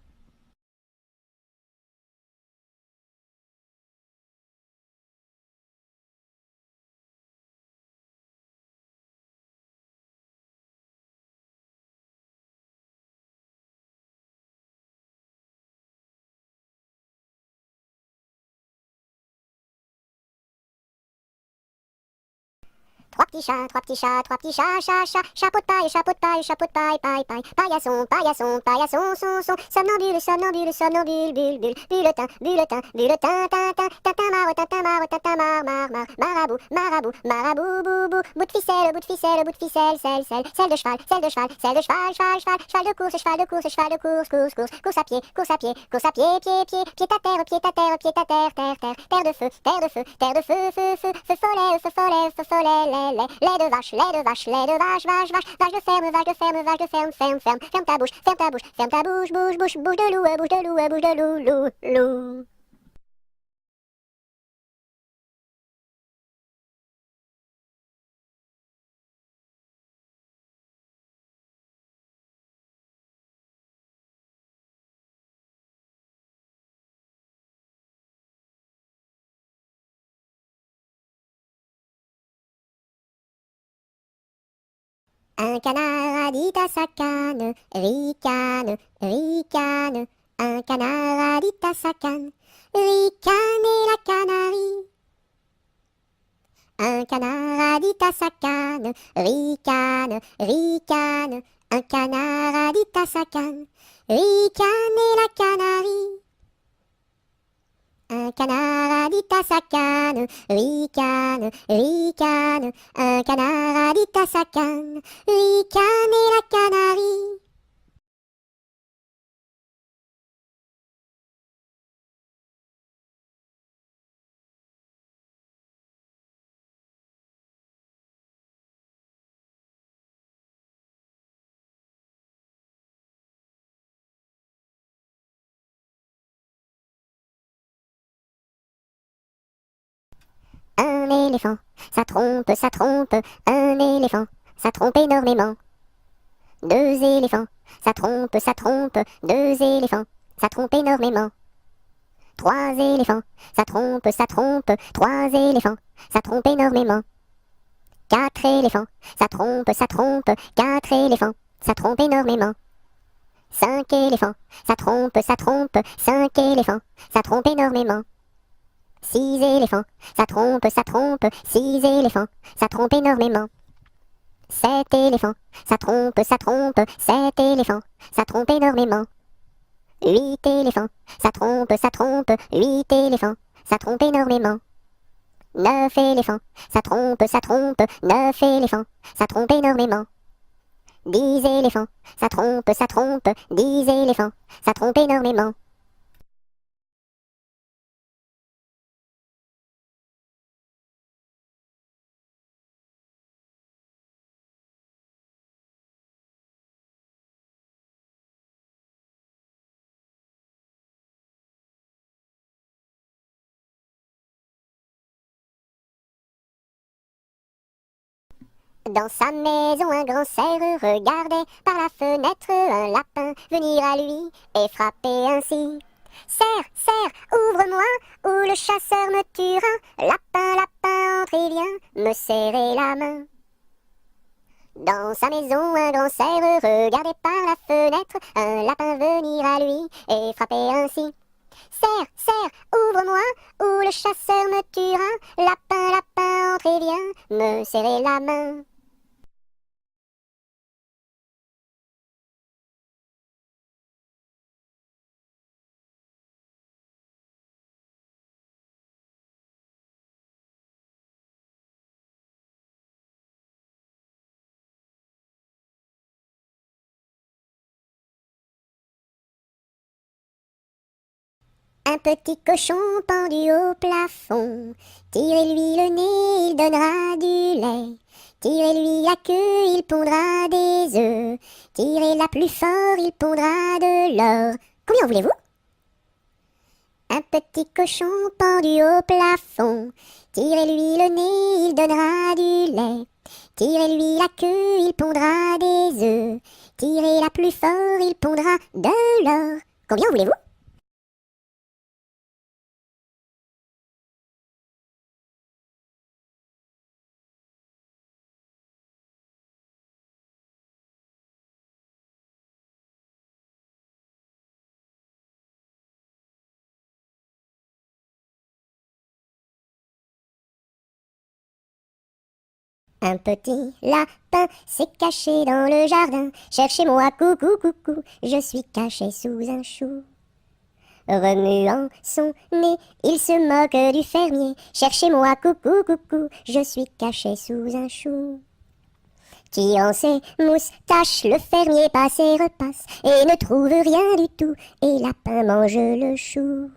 Trois petits chats, trois petits chats, trois petits chats, chat, chat, chapeau de paille, chapeau de paille, chapeau de paille, paille, paille, paillasson, paillasson, paillasson, son, somnambule, somnambule, somnambule, bulle, bulle, bulletin, bulletin, bulletin, tintin, tintin, mar, tintin, mar, tintin, mar, marabout, marabout, marabout, boubou, bout de ficelle, bout de ficelle, bout de ficelle, selle de cheval, selle de cheval, selle de cheval, cheval, cheval, cheval de course, cheval de course, cheval de course, course, course, course à pied, course à pied, course à pied, pied, pied, pied à terre, pied à terre, pied à terre, terre, terre, terre de feu, terre de feu, terre de feu, feu, feu, feu follet, feu follet, feu follet, lait de vache, lait de vache, lait de vache, vache, vache, vache de ferme, vache de ferme, vache de ferme, ferme, ferme, ferme ta bouche, ferme ta bouche, ferme ta bouche, bouche, bouche, bouche de loup, bouche de loup, bouche de loup, loup, loup. Un canard a dit à sa canne, ricane, ricane. Un canard a dit à sa canne, ricane et la canarie. Un canard a dit à sa canne, ricane, ricane. Un canard a dit à sa canne, ricane et la canarie. Un canard a dit à sa canne, ricane, ricane. Un canard a dit à sa canne, ricane et la canarie. Un éléphant, ça trompe, un éléphant, ça trompe énormément. Deux éléphants, ça trompe, deux éléphants, ça trompe énormément. Trois éléphants, ça trompe, trois éléphants, ça trompe énormément. Quatre éléphants, ça trompe, quatre éléphants, ça trompe énormément. Cinq éléphants, ça trompe, cinq éléphants, ça trompe énormément. Six éléphants, ça trompe, six éléphants, ça trompe énormément. Sept éléphants, ça trompe, sept éléphants, ça trompe énormément. Huit éléphants, ça trompe, huit éléphants, ça trompe énormément. Neuf éléphants, ça trompe, neuf éléphants, ça trompe énormément. 10 éléphants, ça trompe, 10 éléphants, ça trompe énormément. Dans sa maison, un grand cerf regardait par la fenêtre un lapin venir à lui et frapper ainsi. Cerf, cerf, ouvre-moi, ou le chasseur me tuera. Lapin, lapin, entre et viens me serrer la main. Dans sa maison, un grand cerf regardait par la fenêtre un lapin venir à lui et frapper ainsi. Cerf, cerf, ouvre-moi, ou le chasseur me tuera. Lapin, lapin, entre et viens me serrer la main. Un petit cochon pendu au plafond, tirez-lui le nez, il donnera du lait. Tirez-lui la queue, il pondra des œufs. Tirez-la plus fort, il pondra de l'or. Combien voulez-vous? Un petit cochon pendu au plafond, tirez-lui le nez, il donnera du lait. Tirez-lui la queue, il pondra des œufs. Tirez-la plus fort, il pondra de l'or. Combien voulez-vous? Un petit lapin s'est caché dans le jardin. Cherchez-moi, coucou, coucou, je suis caché sous un chou. Remuant son nez, il se moque du fermier. Cherchez-moi, coucou, coucou, je suis caché sous un chou. Tirant ses moustaches, le fermier passe et repasse et ne trouve rien du tout, et lapin mange le chou.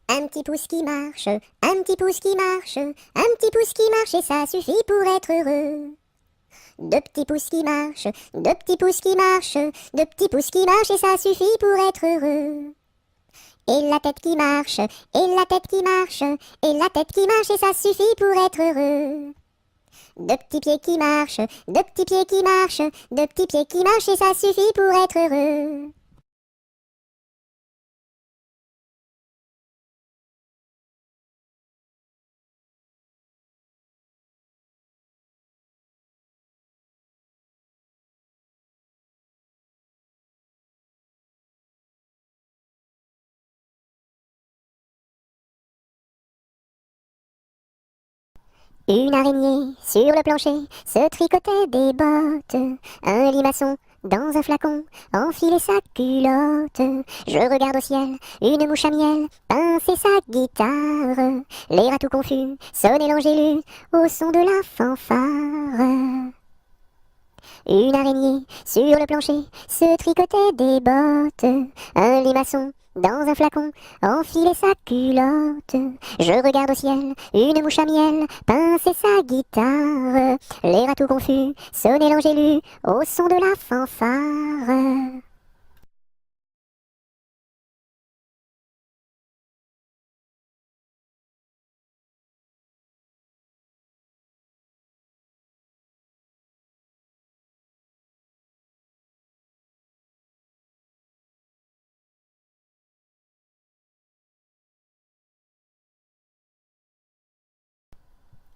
Un petit pouce qui marche, un petit pouce qui marche, un petit pouce qui marche et ça suffit pour être heureux. Deux petits pouces qui marchent, deux petits pouces qui marchent, deux petits pouces qui marchent et ça suffit pour être heureux. Et la tête qui marche, et la tête qui marche, et la tête qui marche et ça suffit pour être heureux. Deux petits pieds qui marchent, deux petits pieds qui marchent, deux petits pieds qui marchent et ça suffit pour être heureux. Une araignée sur le plancher se tricotait des bottes. Un limaçon dans un flacon enfilait sa culotte. Je regarde au ciel une mouche à miel pincer sa guitare. Les rats tout confus sonnaient l'angélus au son de la fanfare. Une araignée sur le plancher se tricotait des bottes. Un limaçon dans un flacon enfilait sa culotte. Je regarde au ciel, une mouche à miel pinçait sa guitare. L'air à tout confus sonnait l'angélus au son de la fanfare.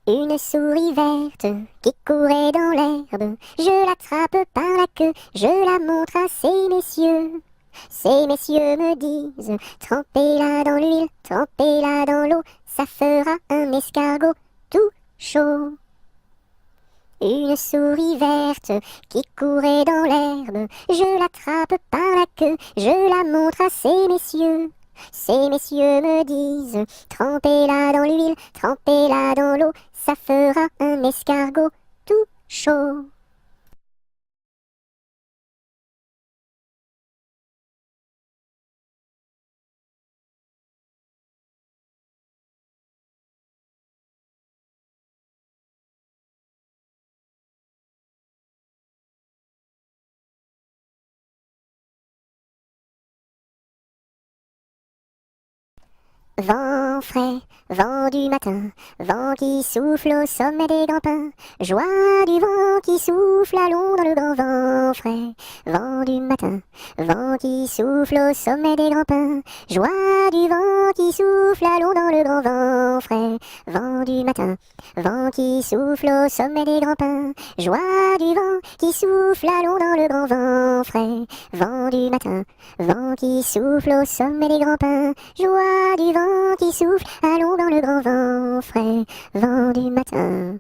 Une souris verte qui courait dans l'herbe, je l'attrape par la queue, je la montre à ces messieurs. Ces messieurs me disent, trempez-la dans l'huile, trempez-la dans l'eau, ça fera un escargot tout chaud. Une souris verte qui courait dans l'herbe, je l'attrape par la queue, je la montre à ces messieurs. Ces messieurs me disent, trempez-la dans l'huile, trempez-la dans l'eau, ça fera un escargot tout chaud. Vent frais, vent du matin, vent qui souffle au sommet des grands pins, joie du vent qui souffle, allons dans le grand vent frais. Vent du matin, vent qui souffle au sommet des grands pins, joie du vent qui souffle, allons dans le grand vent frais. Vent du matin, vent qui souffle au sommet des grands pins, joie du vent qui souffle, allons dans le grand vent frais. Vent du matin, vent qui souffle au sommet des grands pins, joie du vent qui souffle, allons dans le grand vent frais, vent du matin.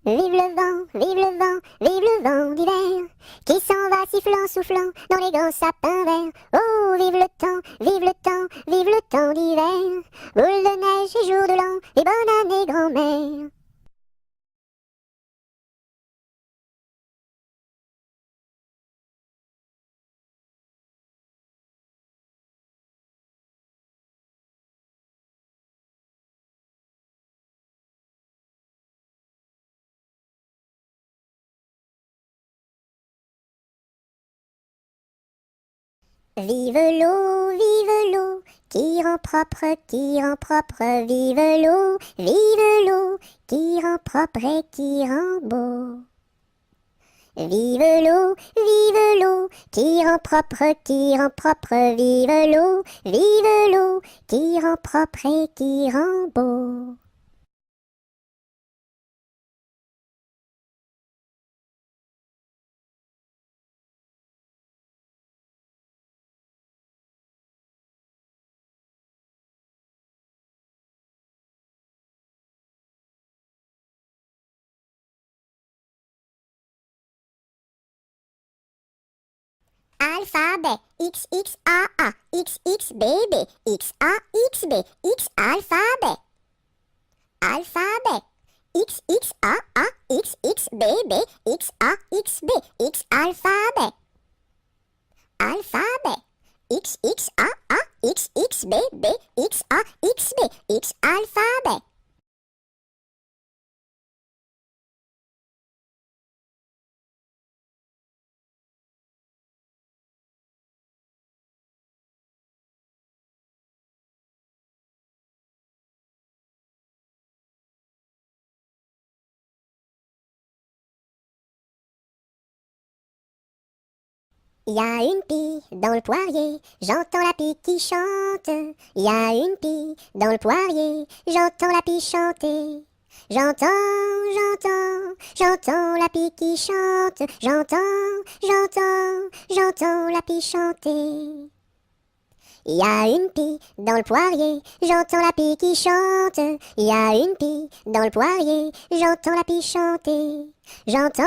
Vive le vent, vive le vent, vive le vent d'hiver, qui s'en va sifflant, soufflant dans les grands sapins verts. Oh, vive le temps, vive le temps, vive le temps d'hiver, boule de neige et jour de l'an, et bonne année grand-mère. Vive l'eau, qui rend propre, vive l'eau, qui rend propre et qui rend beau. Vive l'eau, qui rend propre, vive l'eau, qui rend propre et qui rend beau. Alphabet, X, X, A, A, X, X, B, B, X, A, X, B, X, alphabet. Alphabet, X, X, A, A, X, X, B, B, X, A, X, B, X, alphabet. Alphabet, X, X, A, A, X, X, B, B, X, A, X, B, X, alphabet. Y a une pie dans le poirier, j'entends la pie qui chante. Y a une pie dans le poirier, j'entends la pie chanter. J'entends la pie qui chante. J'entends la pie chanter. Il y a une pie dans le poirier, j'entends la pie qui chante. Il y a une pie dans le poirier, j'entends la pie chanter. J'entends,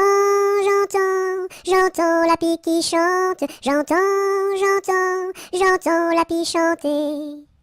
j'entends la pie qui chante. J'entends la pie chanter.